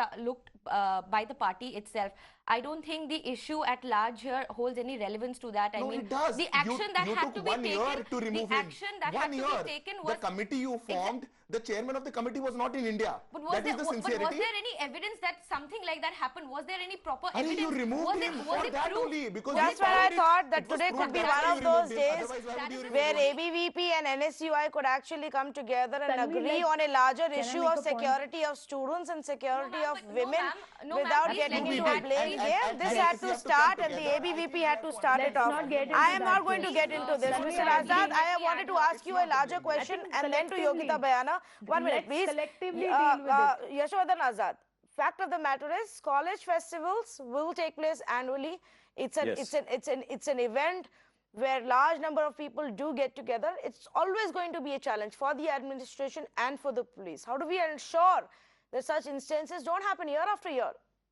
G: by the party itself. I don't think the issue at large here holds any relevance to that. I mean,
H: it does.
G: The action that had to be taken,
H: to remove
G: the action that had to be taken was
H: the committee you formed. The chairman of the committee was not in India.
G: But was there any evidence that something like that happened? Was there any proper evidence?
H: You removed him for that only, because
A: that's why I thought that today could be one of those days where ABVP and NSUI could actually come together and agree on a larger issue of security of students and security of women without getting into a blame game. This had to start, and the ABVP had to start it off. I am not going to get into this. Mr. Azad, I wanted to ask you a larger question and then to Yogita Bayana. 1 minute, please.
I: Collectively deal with it.
A: Yashodhan Azad. Fact of the matter is, college festivals will take place annually. It's an event where large number of people do get together. It's always going to be a challenge for the administration and for the police. How do we ensure that such instances don't happen year after year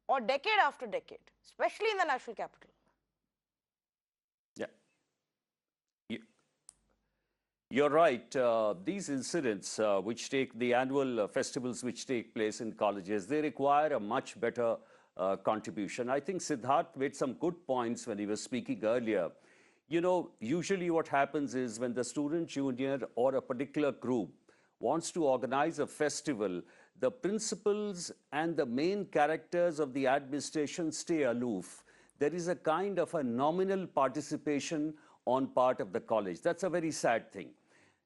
A: or decade after decade, especially in the national capital?
J: You're right. These incidents, the annual festivals which take place in colleges, they require a much better contribution. I think Siddharth made some good points when he was speaking earlier. You know, usually what happens is when the student union or a particular group wants to organize a festival, the principals and the main characters of the administration stay aloof. There is a kind of a nominal participation on part of the college. That's a very sad thing.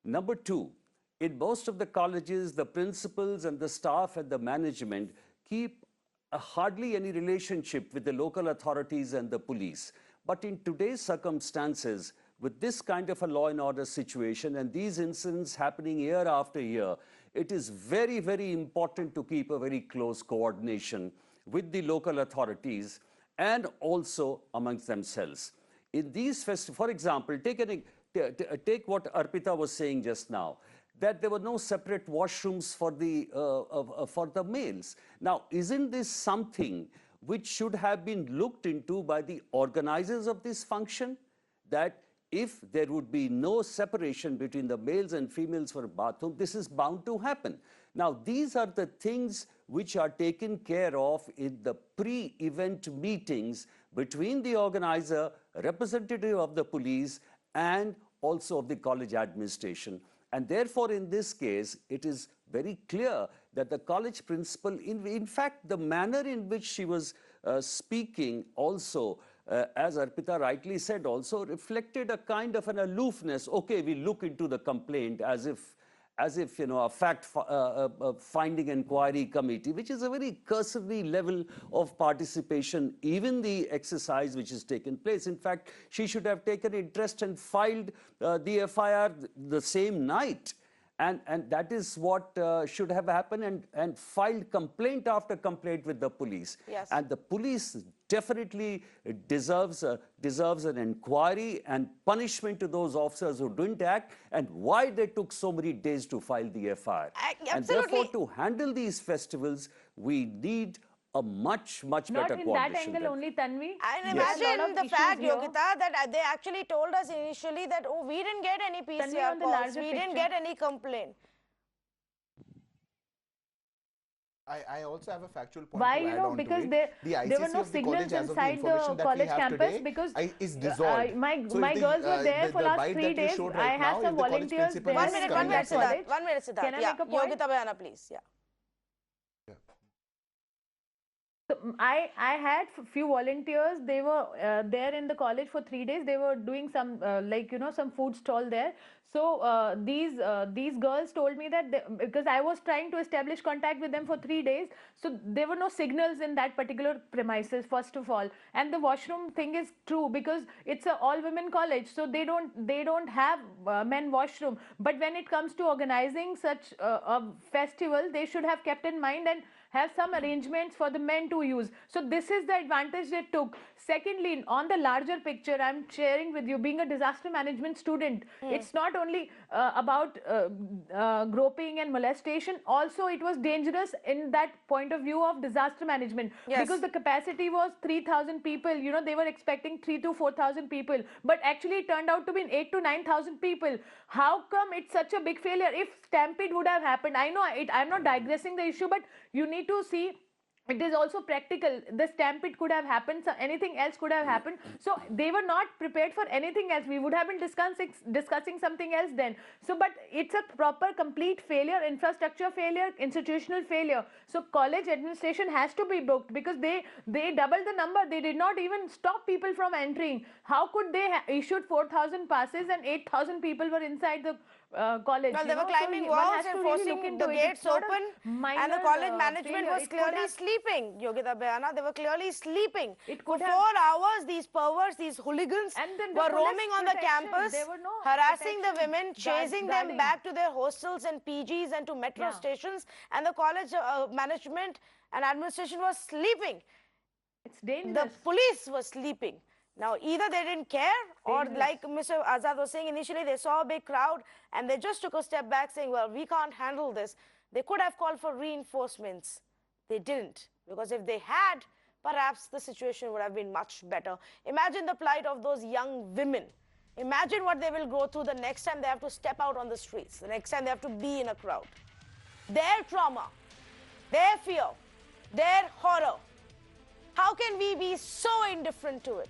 J: Number two, in most of the colleges, the principals and the staff and the management keep hardly any relationship with the local authorities and the police. But in today's circumstances, with this kind of a law and order situation and these incidents happening year after year, it is very, very important to keep a very close coordination with the local authorities and also amongst themselves. In these festivals, for example, take what Arpita was saying just now, that there were no separate washrooms for the males. Now, isn't this something which should have been looked into by the organizers of this function? That if there would be no separation between the males and females for a bathroom, this is bound to happen. Now, these are the things which are taken care of in the pre-event meetings between the organizer, representative of the police, and also of the college administration. And therefore, in this case, it is very clear that the college principal, in fact, the manner in which she was speaking also, as Arpita rightly said, also reflected a kind of an aloofness. Okay, we look into the complaint as if you know, a fact-finding inquiry committee, which is a very cursory level of participation, even the exercise which has taken place. In fact, she should have taken interest and filed the FIR the same night. And that is what should have happened, and filed complaint after complaint with the police.
A: Yes.
J: And the police definitely deserves an inquiry and punishment to those officers who didn't act, and why they took so many days to file the FIR. And therefore, to handle these festivals, we need a much better coordination.
I: Not in that angle only, Tanvi.
A: And imagine the fact, Yogita, that they actually told us initially that, oh, we didn't get any PCR calls, we didn't get any complaint.
H: I also have a factual point.
I: Why,
H: to
I: you
H: add
I: know,
H: on
I: because
H: to
I: there were no signals inside the college campus, because
H: is dissolved.
I: my girls were there for last 3 days. I have some volunteers there.
A: 1 minute, Siddharth. 1 minute, Siddharth.
I: Can I make a point?
A: Yogita Bayana, please. Yeah.
I: I had few volunteers. They were there in the college for 3 days. They were doing some some food stall there. So these girls told me that because I was trying to establish contact with them for 3 days, so there were no signals in that particular premises first of all. And the washroom thing is true because it's a all women college, so they don't have men washroom. But when it comes to organizing such a festival, they should have kept in mind and have some arrangements for the men to use. So this is the advantage they took. Secondly, on the larger picture, I'm sharing with you, being a disaster management student, it's not only about groping and molestation. Also, it was dangerous in that point of view of disaster management.
A: Yes.
I: Because the capacity was 3,000 people. They were expecting 3,000 to 4,000 people, but actually it turned out to be 8,000 to 9,000 people. How come it's such a big failure? If stampede would have happened, I know I'm not digressing the issue, but you need to see it is also practical. The stampede could have happened, so anything else could have happened. So they were not prepared for anything else. We would have been discussing something else then. So, but it's a proper complete failure, infrastructure failure, institutional failure. So college administration has to be booked because they doubled the number. They did not even stop people from entering. How could they issued 4,000 passes and 8,000 people were inside the college?
A: Well, they were climbing walls and forcing the gates open, and the college management was clearly sleeping. Yogita Bayana, they were clearly sleeping. For 4 hours, these perverts, these hooligans were roaming on the campus, harassing the women, chasing them back to their hostels and PGs and to metro stations, and the college management and administration was sleeping.
I: It's dangerous.
A: The police was sleeping. Now, either they didn't care, or like Mr. Azad was saying initially, they saw a big crowd and they just took a step back saying, well, we can't handle this. They could have called for reinforcements. They didn't, because if they had, perhaps the situation would have been much better. Imagine the plight of those young women. Imagine what they will go through the next time they have to step out on the streets, the next time they have to be in a crowd. Their trauma, their fear, their horror. How can we be so indifferent to it?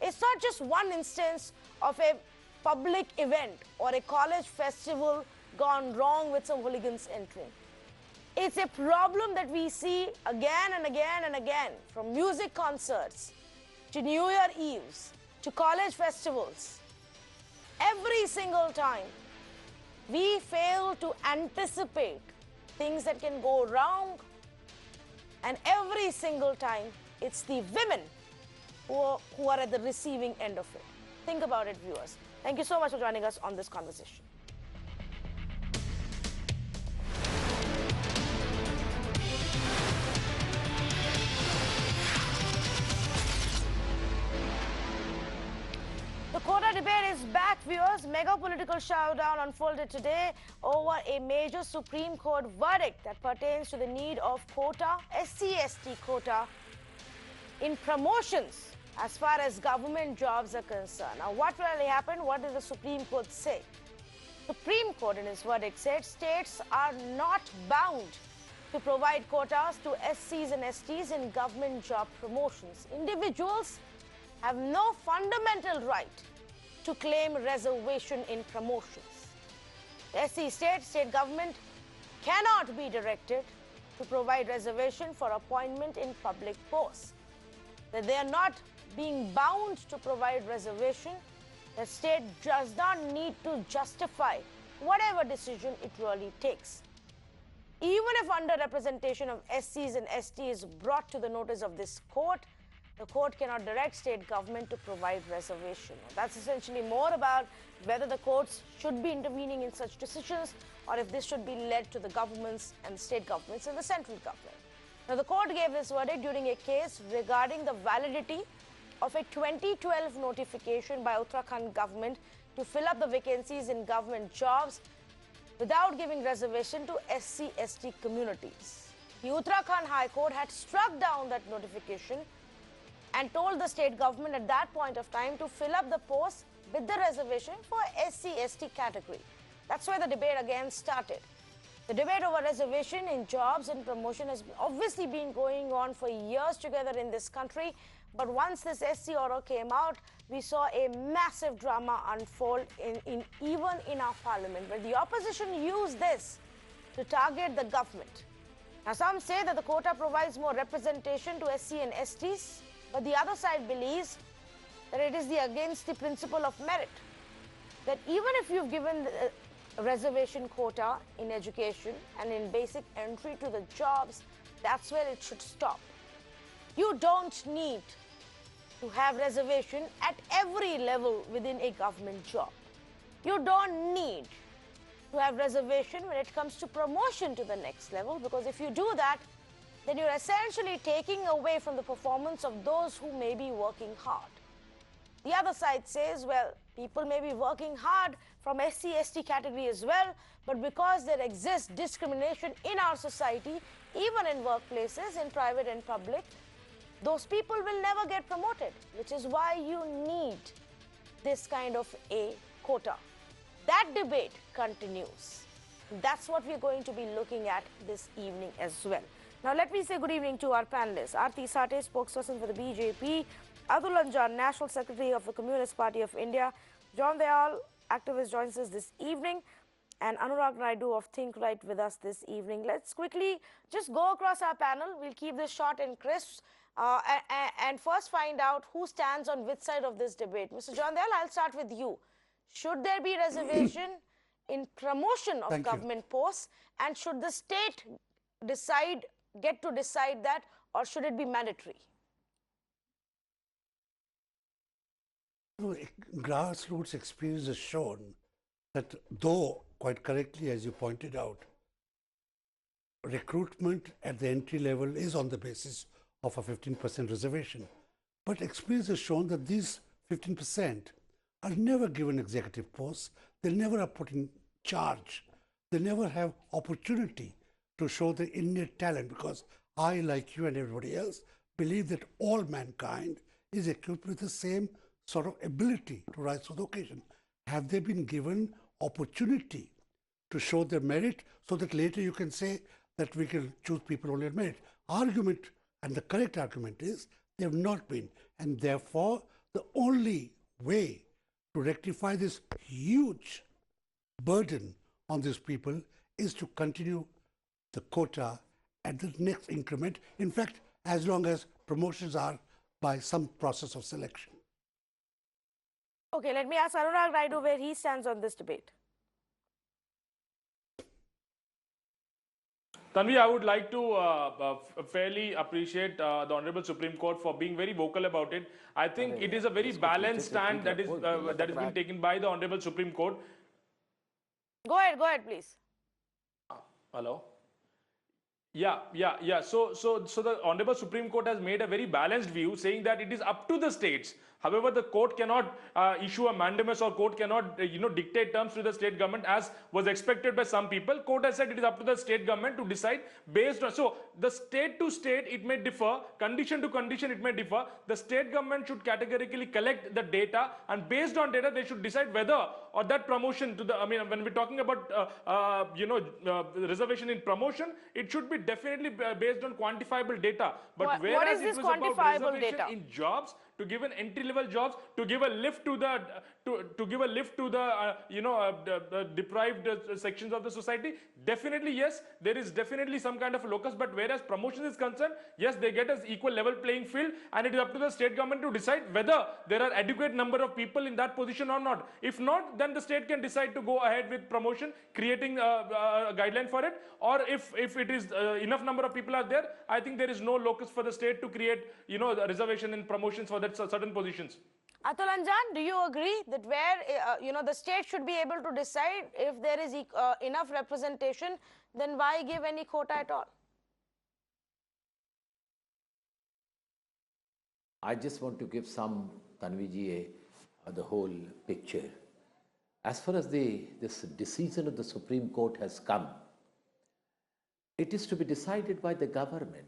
A: It's not just one instance of a public event or a college festival gone wrong with some hooligans entering. It's a problem that we see again and again and again, from music concerts to New Year Eves to college festivals. Every single time, we fail to anticipate things that can go wrong, and every single time, it's the women who are at the receiving end of it. Think about it, viewers. Thank you so much for joining us on this conversation. The quota debate is back, viewers. Mega political showdown unfolded today over a major Supreme Court verdict that pertains to the need of quota, SC/ST quota, in promotions as far as government jobs are concerned. Now, what really happened? What did the Supreme Court say? Supreme Court in its verdict said states are not bound to provide quotas to SCs and STs in government job promotions. Individuals have no fundamental right to claim reservation in promotions. The SC state government cannot be directed to provide reservation for appointment in public posts. That they are not being bound to provide reservation, the state does not need to justify whatever decision it really takes. Even if underrepresentation of SCs and STs is brought to the notice of this court, the court cannot direct state government to provide reservation. That's essentially more about whether the courts should be intervening in such decisions, or if this should be led to the governments and state governments and the central government. Now, the court gave this verdict during a case regarding the validity of a 2012 notification by Uttarakhand government to fill up the vacancies in government jobs without giving reservation to SC/ST communities. The Uttarakhand High Court had struck down that notification and told the state government at that point of time to fill up the posts with the reservation for SC/ST category. That's where the debate again started. The debate over reservation in jobs and promotion has obviously been going on for years together in this country. But once this SC order came out, we saw a massive drama unfold even in our parliament, where the opposition used this to target the government. Now, some say that the quota provides more representation to SC and STs, but the other side believes that it is against the principle of merit. That even if you've given a reservation quota in education and in basic entry to the jobs, that's where it should stop. You don't need to have reservation at every level within a government job. You don't need to have reservation when it comes to promotion to the next level, because if you do that, then you're essentially taking away from the performance of those who may be working hard. The other side says, well, people may be working hard from SC, ST category as well, but because there exists discrimination in our society, even in workplaces, in private and public, those people will never get promoted, which is why you need this kind of a quota. That debate continues. That's what we're going to be looking at this evening as well. Now, let me say good evening to our panelists. Aarti Sate, spokesperson for the BJP, Atul Anjan, National Secretary of the Communist Party of India, John Dayal, activist, joins us this evening, and Anurag Naidu of Think Right with us this evening. Let's quickly just go across our panel. We'll keep this short and crisp, and first find out who stands on which side of this debate. Mr. John Dayal, I'll start with you. Should there be reservation in promotion of government posts, and should the state get to decide that, or should it be mandatory?
L: Grassroots experience has shown that, though quite correctly, as you pointed out, recruitment at the entry level is on the basis of a 15% reservation, but experience has shown that these 15% are never given executive posts, they never are put in charge, they never have opportunity to show their innate talent, because I, like you and everybody else, believe that all mankind is equipped with the same sort of ability to rise to the occasion. Have they been given opportunity to show their merit, so that later you can say that we can choose people only on merit? Argument, and the correct argument is, they have not been, and therefore the only way to rectify this huge burden on these people is to continue the quota at the next increment. In fact, as long as promotions are by some process of selection.
A: Okay, let me ask Anurag Naidu where he stands on this debate.
M: Tanvi, I would like to fairly appreciate the Honorable Supreme Court for being very vocal about it. I think it is a very balanced stand that is been taken by the Honorable Supreme Court.
A: Go ahead, please.
M: Hello. Yeah. So the Honorable Supreme Court has made a very balanced view, saying that it is up to the states. However, the court cannot issue a mandamus, or court cannot dictate terms to the state government as was expected by some people. Court has said it is up to the state government to decide based on, so the state to state it may differ, condition to condition it may differ. The state government should categorically collect the data, and based on data they should decide whether or that promotion to the, when we're talking about reservation in promotion, it should be definitely based on quantifiable data. But
A: what is this quantifiable data?
M: In jobs, to give an entry-level jobs, to give a lift to the deprived sections of the society. Definitely yes, there is definitely some kind of a locus. But whereas promotion is concerned, yes, they get an equal level playing field, and it is up to the state government to decide whether there are adequate number of people in that position or not. If not, then the state can decide to go ahead with promotion, creating a guideline for it. Or if it is enough number of people are there, I think there is no locus for the state to create the reservation in promotions for that certain positions.
A: Atul Anjan, do you agree that where the state should be able to decide if there is enough representation, then why give any quota at all?
N: I just want to give some, Tanviji, the whole picture. As far as this decision of the Supreme Court has come, it is to be decided by the government.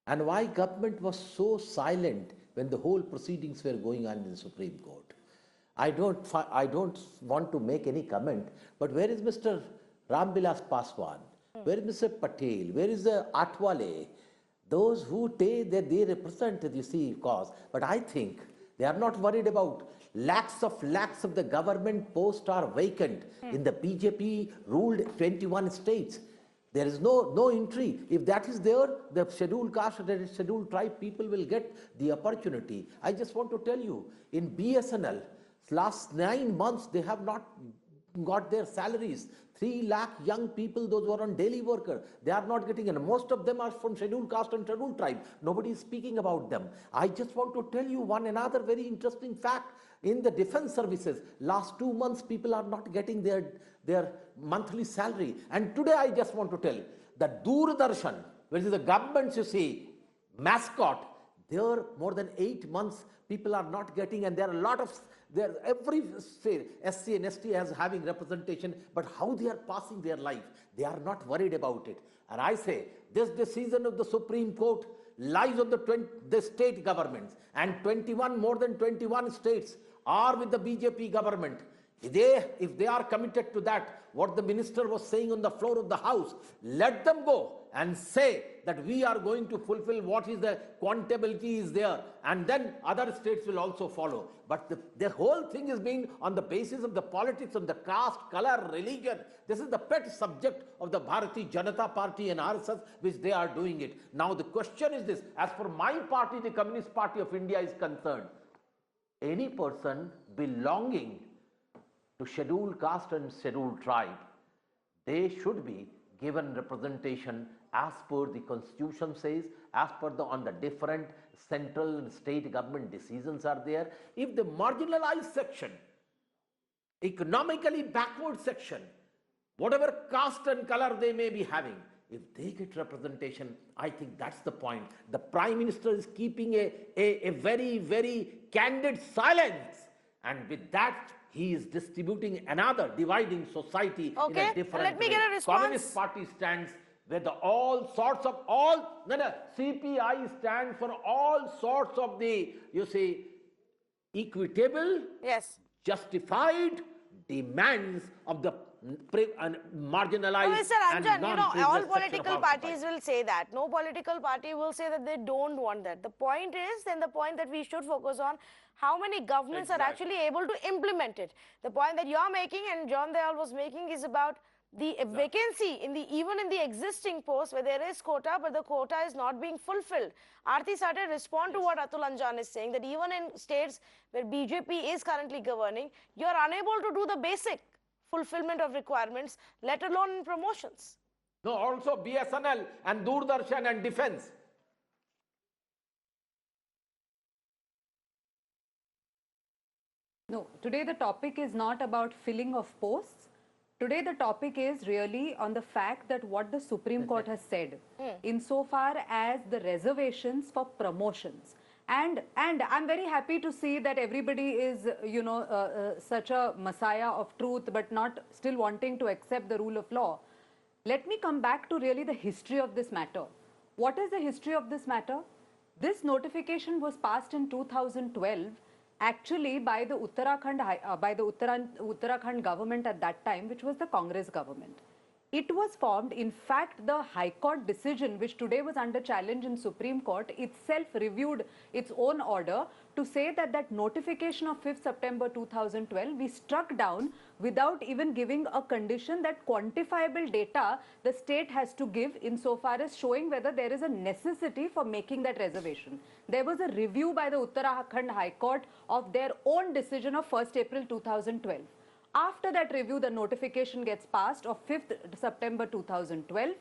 N: And why government was so silent when the whole proceedings were going on in the Supreme Court? I don't want to make any comment, but where is Mr. Ramvilas Paswan? Where is Mr. Patel? Where is the Atwale? Those who they represent, you see, cause. But I think they are not worried about lakhs of the government posts are vacant in the BJP ruled 21 states. There is no entry. If that is there, the scheduled caste and scheduled tribe people will get the opportunity. I just want to tell you, in BSNL, last 9 months, they have not got their salaries. 3 lakh young people, those who are on daily worker, they are not getting, and most of them are from scheduled caste and scheduled tribe. Nobody is speaking about them. I just want to tell you another very interesting fact. In the defense services, last 2 months, people are not getting their monthly salary. And today I just want to tell that Doordarshan, which is the government's, you see, mascot, there more than 8 months people are not getting, and there are a lot of, every state, SC and ST has having representation, but how they are passing their life, they are not worried about it. And I say, this decision of the Supreme Court lies on the state governments, and more than 21 states are with the BJP government. If they are committed to that, what the minister was saying on the floor of the house, let them go and say that we are going to fulfill what is the quantability is there, and then other states will also follow. But the whole thing is being on the basis of the politics of the caste, color, religion. This is the pet subject of the Bharatiya Janata Party and RSS, which they are doing it. Now the question is this, as for my party, the Communist Party of India is concerned, any person belonging to scheduled caste and scheduled tribe, they should be given representation as per the constitution says, as per on the different central and state government decisions are there. If the marginalized section, economically backward section, whatever caste and color they may be having, if they get representation, I think that's the point. The Prime Minister is keeping a very, very candid silence, and with that, he is distributing another, dividing society in a different
A: let me
N: way.
A: get a response.
N: Communist Party stands with CPI stands for all sorts of the, you see, equitable, justified demands of the marginalized
A: Mr. Ranjan, all
N: non-privileged
A: political parties will say that. No political party will say that they don't want that. The point is, then the point that we should focus on, how many governments are actually able to implement it. The point that you're making and John Dayal was making is about the vacancy even in the existing posts where there is quota, but the quota is not being fulfilled. Aarti started respond to what Atul Anjan is saying, that even in states where BJP is currently governing, you're unable to do the basic fulfillment of requirements, let alone in promotions.
N: No, also BSNL and Doordarshan and defense.
O: No, today the topic is not about filling of posts. Today the topic is really on the fact that what the Supreme Court has said insofar as the reservations for promotions. And I'm very happy to see that everybody is, such a messiah of truth, but not still wanting to accept the rule of law. Let me come back to really the history of this matter. What is the history of this matter? This notification was passed in 2012, actually by the Uttarakhand government at that time, which was the Congress government. It was formed, in fact, the High Court decision, which today was under challenge in Supreme Court, itself reviewed its own order to say that that notification of 5th September 2012, we struck down without even giving a condition that quantifiable data the state has to give insofar as showing whether there is a necessity for making that reservation. There was a review by the Uttarakhand High Court of their own decision of 1st April 2012. After that review, the notification gets passed of 5th September 2012,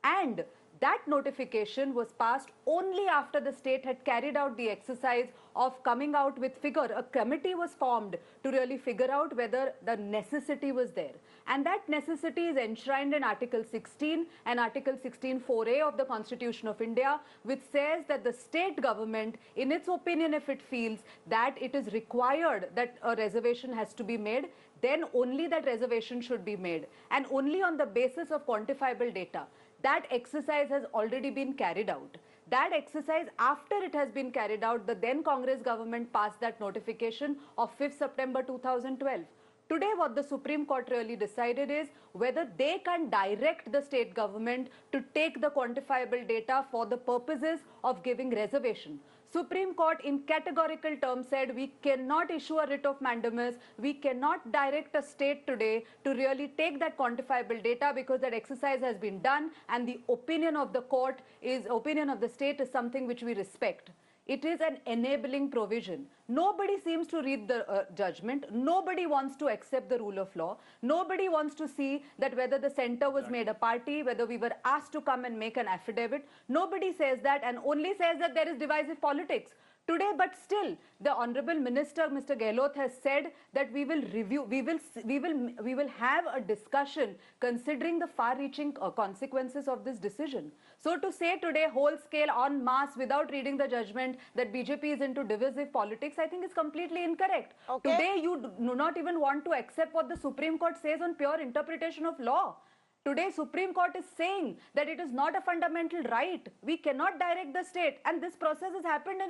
O: and that notification was passed only after the state had carried out the exercise of coming out with figure. A committee was formed to really figure out whether the necessity was there. And that necessity is enshrined in Article 16 and Article 16(4)(a) of the Constitution of India, which says that the state government, in its opinion, if it feels that it is required that a reservation has to be made, then only that reservation should be made, and only on the basis of quantifiable data. That exercise has already been carried out. That exercise, after it has been carried out, the then Congress government passed that notification of 5th September 2012. Today, what the Supreme Court really decided is whether they can direct the state government to take the quantifiable data for the purposes of giving reservation. Supreme Court in categorical terms said we cannot issue a writ of mandamus, we cannot direct a state today to really take that quantifiable data because that exercise has been done and the opinion of the court is, opinion of the state is something which we respect. It is an enabling provision. Nobody seems to read the judgment. Nobody wants to accept the rule of law. Nobody wants to see that whether the center was made a party, whether we were asked to come and make an affidavit. Nobody says that and only says that there is divisive politics. Today, but still, the Honorable Minister, Mr. Gehlot, has said that we will review, we will have a discussion considering the far-reaching consequences of this decision. So to say today, whole scale, en masse, without reading the judgment, that BJP is into divisive politics, I think is completely incorrect.
A: Okay.
O: Today, you do not even want to accept what the Supreme Court says on pure interpretation of law. Today, Supreme Court is saying that it is not a fundamental right. We cannot direct the state. And this process has happened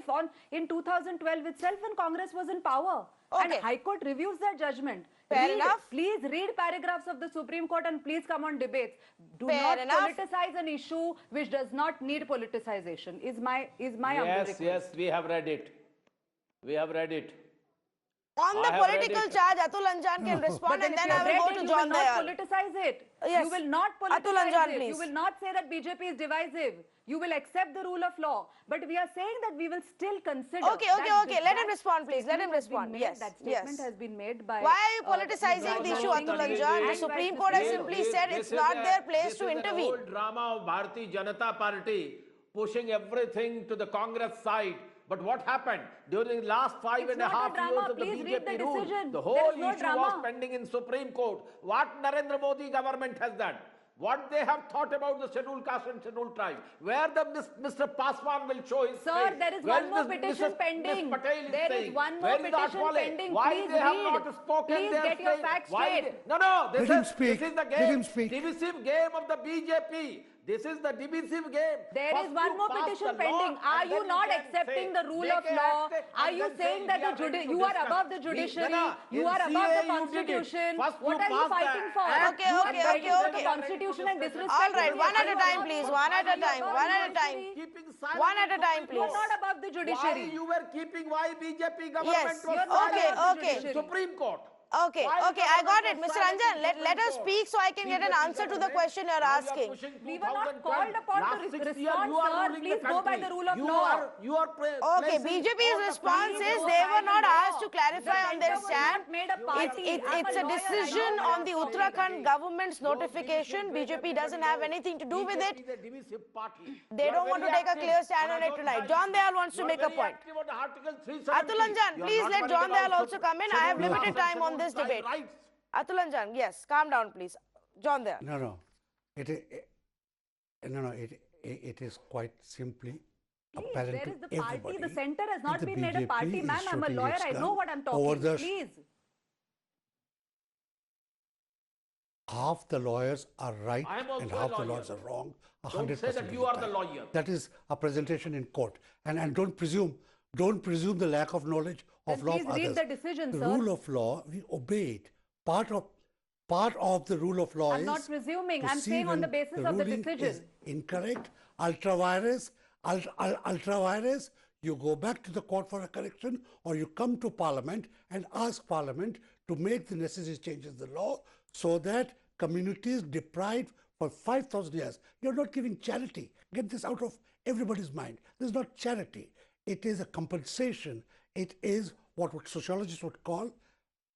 O: in 2012 itself when Congress was in power.
A: Okay.
O: And High Court reviews that judgment.
A: Fair enough.
O: Please read paragraphs of the Supreme Court and please come on debates. Do
A: Fair
O: not
A: enough.
O: politicize an issue which does not need politicization, is my humble request.
N: Yes, we have read it. We have read it.
A: On the political charge, Atul Anjan can respond and then I will go to John Dayal.
O: You will not politicize it.
A: Yes.
O: You will not politicize
A: Atul Anjan,
O: it.
A: please.
O: You will not say that BJP is divisive. You will accept the rule of law. But we are saying that we will still consider.
A: Okay. Let him respond, please. Let him respond. Yes.
O: That statement has been made by.
A: Why are you politicizing the issue, Atul Anjan? The Supreme Court has simply said it's not their place to intervene.
N: This is the whole drama of Bharatiya Janata Party pushing everything to the Congress side. But what happened? During the last 5.5 years of the BJP rule, the whole issue was pending in Supreme Court. What Narendra Modi government has done? What they have thought about the scheduled caste and scheduled tribe? Where the Mr. Paswan will show his
O: Sir,
N: face?
O: there is one more petition pending. There is one more petition pending.
N: Why
O: Please
N: they have
O: read.
N: not spoken?
O: Please get your facts straight.
N: No. This is the
L: Let him speak.
N: divisive game of the BJP. This is the divisive game.
O: There is one more petition pending. Are you not accepting the rule of law? Are you saying that you are above the judiciary? You are above the constitution? What are you fighting for?
A: Okay.
O: The constitution and disrespect.
A: All right, one at a time, please. One at a time. One at a time, please.
O: You are not above the judiciary.
N: Why you were keeping? Why BJP government
A: Yes.
N: was not above the
A: Okay.
N: judiciary? Supreme Court.
A: Okay, I got it. Mr. Ranjan, let us speak so I can get an answer to the question you're asking.
O: We were not called upon to respond, sir. Please go by the rule of law.
A: Okay, BJP's response is they were not asked to clarify on their stand. It's a decision on the Uttarakhand government's notification. BJP doesn't have anything to do with it. They don't want to take a clear stand on it tonight. John Dayal wants to make a point. Atul Anjan, please let John Dayal also come in. I have limited time on this debate. Atul Anjan, yes, calm down, please. John Dayal.
L: No. It is quite simply apparent
O: There is
L: to
O: the party.
L: everybody.
O: The center has not
L: that
O: been
L: the
O: made a party.
L: BJP
O: Ma'am,
L: is
O: I'm a
L: shooting
O: lawyer.
L: its
O: I
L: gun
O: know what I'm
L: over
O: talking.
L: the
O: Please.
L: Half the lawyers are right
N: I am also
L: and
N: a
L: half the
N: lawyer.
L: lawyers are wrong.
N: Don't
L: 100%
N: say that
L: of
N: you
L: the
N: are the
L: time.
N: lawyer.
L: That is a presentation in court. And don't presume the lack of knowledge of
O: Then
L: law
O: please
L: of
O: read
L: others.
O: the decision,
L: the
O: sir.
L: rule of law, we obey it. Part of the rule of law
O: I'm
L: is
O: not presuming.
L: to
O: I'm
L: see
O: saying on
L: when
O: the basis of the
L: ruling
O: decision.
L: is incorrect, ultra-virus, you go back to the court for a correction, or you come to Parliament and ask Parliament to make the necessary changes in the law so that communities deprived for 5,000 years. You're not giving charity. Get this out of everybody's mind. This is not charity. It is a compensation. It is what sociologists would call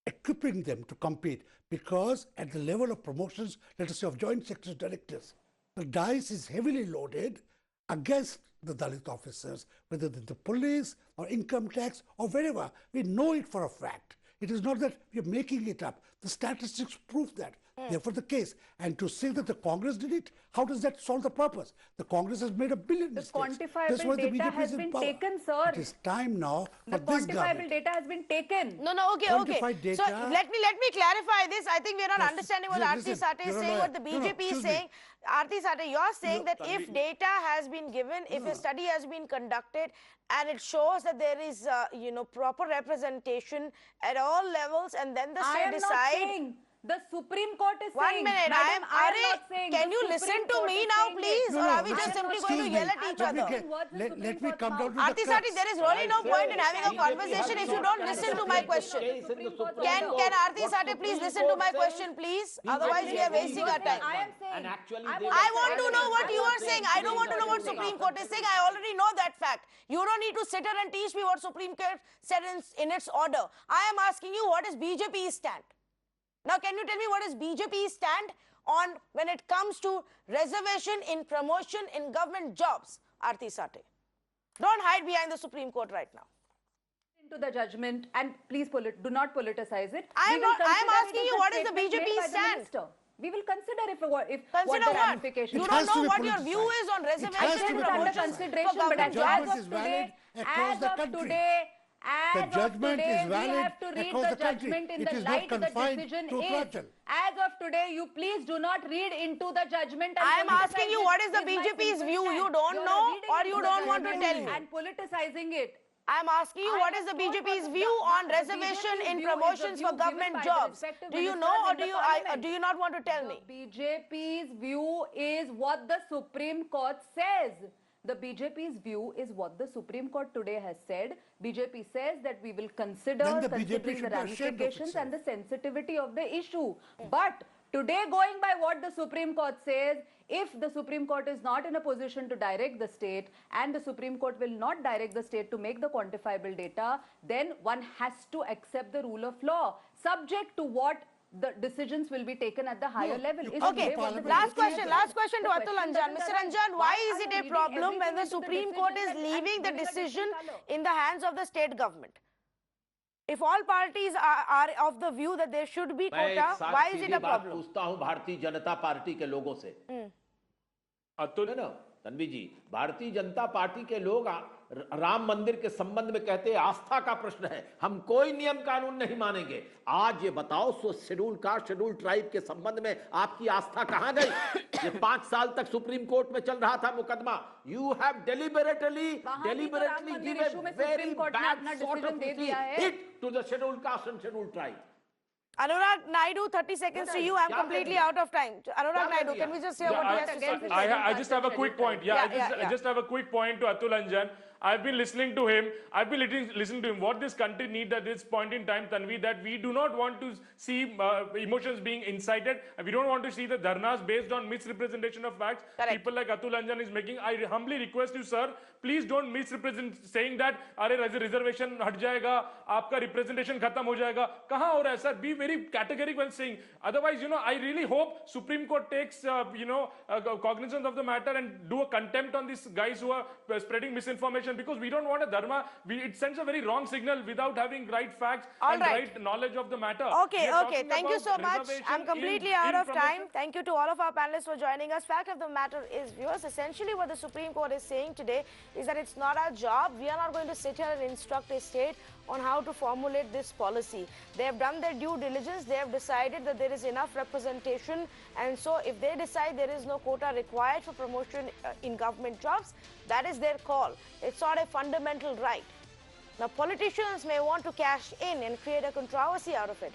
L: equipping them to compete, because at the level of promotions, let us say of joint secretary directors, the dice is heavily loaded against the Dalit officers, whether the police or income tax or wherever. We know it for a fact. It is not that we are making it up. The statistics prove that. Therefore, the case. And to say that the Congress did it, how does that solve the purpose? The Congress has made a billion mistakes.
O: Quantifiable data has been taken, sir.
L: It is time now for
O: The
L: this
O: quantifiable
L: government.
O: data has been taken.
A: No, okay.
L: Quantified data.
A: So let me clarify this. I think we are not
L: Yes,
A: understanding what
L: yes,
A: Aarti
L: listen,
A: Sate is
L: you're a
A: saying,
L: lawyer.
A: what the
L: No,
A: BJP is
L: excuse me.
A: saying. Aarti Sate, you're saying that
N: Tanvi-
A: if data has been given, if a study has been conducted and it shows that there is proper representation at all levels, and then the
O: I
A: state
O: am not
A: decide.
O: saying The Supreme Court is
A: One
O: saying.
A: minute,
O: Madam, I am not saying.
A: can
O: the
A: you
O: Supreme
A: listen to
O: Court
A: me
O: is
A: now,
O: saying
A: please?
O: it.
A: Or are we just simply going to yell at each other?
L: Let me come down to the
A: Aarti Sati, there is really no point in having a conversation if you don't listen to my question. Can Aarti Sati please listen to my question, please? Otherwise, we are wasting our time. I want to know what you are saying. I don't want to know what Supreme Court is saying. I already know that fact. You don't need to sit here and teach me what Supreme Court said in its order. I am asking you, what is BJP's stand? Now, can you tell me what is BJP's stand on when it comes to reservation in promotion in government jobs, Aarti Sate? Don't hide behind the Supreme Court right now.
O: Into the judgment, and please do not politicize it.
A: I am asking you, what is the BJP's stand?
O: We will consider if what the ramifications.
A: You don't know what your view is on reservation
O: is under consideration, but as of today,
L: the judgment is valid
O: we have to read the judgment in the light the decision is. As of today, you please do not read into the judgment.
A: I am asking you, what is the BJP's view? You don't know, or you don't want to tell me?
O: And politicizing it.
A: I am asking you, what is the BJP's view on reservation in promotions for government jobs? Do you know, or do you not want to tell me?
O: BJP's view is what the Supreme Court says. The BJP's view is what the Supreme Court today has said. BJP says that we will consider considering the ramifications and the sensitivity of the issue. But today, going by what the Supreme Court says, if the Supreme Court is not in a position to direct the state and the Supreme Court will not direct the state to make the quantifiable data, then one has to accept the rule of law, subject to what the decisions will be taken at the higher level.
A: Okay, last question to Atul Anjan. Mr. Anjan, why is it a problem when the Supreme Court is leaving the decision in the hands of the state government? If all parties are of the view that there should be quota, why is it a problem?
N: पूछता हूं Bharatiya Janata party के लोगों से। अतुल ना तन्वी जी, Bharatiya Janata party के लोग राम मंदिर के संबंध में कहते हैं आस्था का प्रश्न है, हम कोई नियम कानून नहीं मानेंगे। आज ये बताओ, शेड्यूल कास्ट शेड्यूल ट्राइब के संबंध में आपकी आस्था कहां गई? ये 5 साल तक सुप्रीम कोर्ट में चल रहा था मुकदमा। You have deliberately given very bad sort of hit to the scheduled caste and scheduled tribe.
A: Anurag Naidu, 30 seconds to you. I'm completely out of time. Anurag Naidu, can we just hear what he has to say?
M: I just have a quick point. I just have a quick point to Atul Anjan. I've been listening to him. I've been listening to him. What this country needs at this point in time, Tanvi, that we do not want to see emotions being incited. We don't want to see the dharnas based on misrepresentation of facts.
A: Correct.
M: People like Atul Anjan is making. I humbly request you, sir, please don't misrepresent, saying that अरे reservation हट जाएगा, आपका representation खत्म हो जाएगा. कहाँ हो रहा है, sir? Be very categorical when saying. Otherwise, I really hope Supreme Court takes, cognizance of the matter and do a contempt on these guys who are spreading misinformation, because we don't want a dharma. It sends a very wrong signal without having right facts and right knowledge of the matter.
A: Okay. Thank you so much. I'm completely out of time. Thank you to all of our panelists for joining us. Fact of the matter is, viewers, essentially what the Supreme Court is saying today is that it's not our job. We are not going to sit here and instruct a state on how to formulate this policy. They have done their due diligence. They have decided that there is enough representation, and so if they decide there is no quota required for promotion in government jobs, that is their call. It's not a fundamental right. Now, politicians may want to cash in and create a controversy out of it,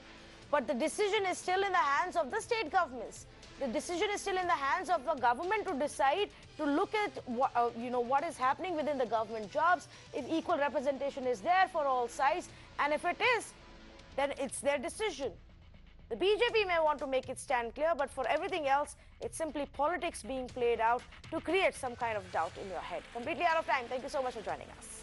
A: but the decision is still in the hands of the state governments. The decision is still in the hands of the government to decide, to look at what is happening within the government jobs, if equal representation is there for all sides, and if it is, then it's their decision. The BJP may want to make it stand clear, but for everything else, it's simply politics being played out to create some kind of doubt in your head. Completely out of time. Thank you so much for joining us.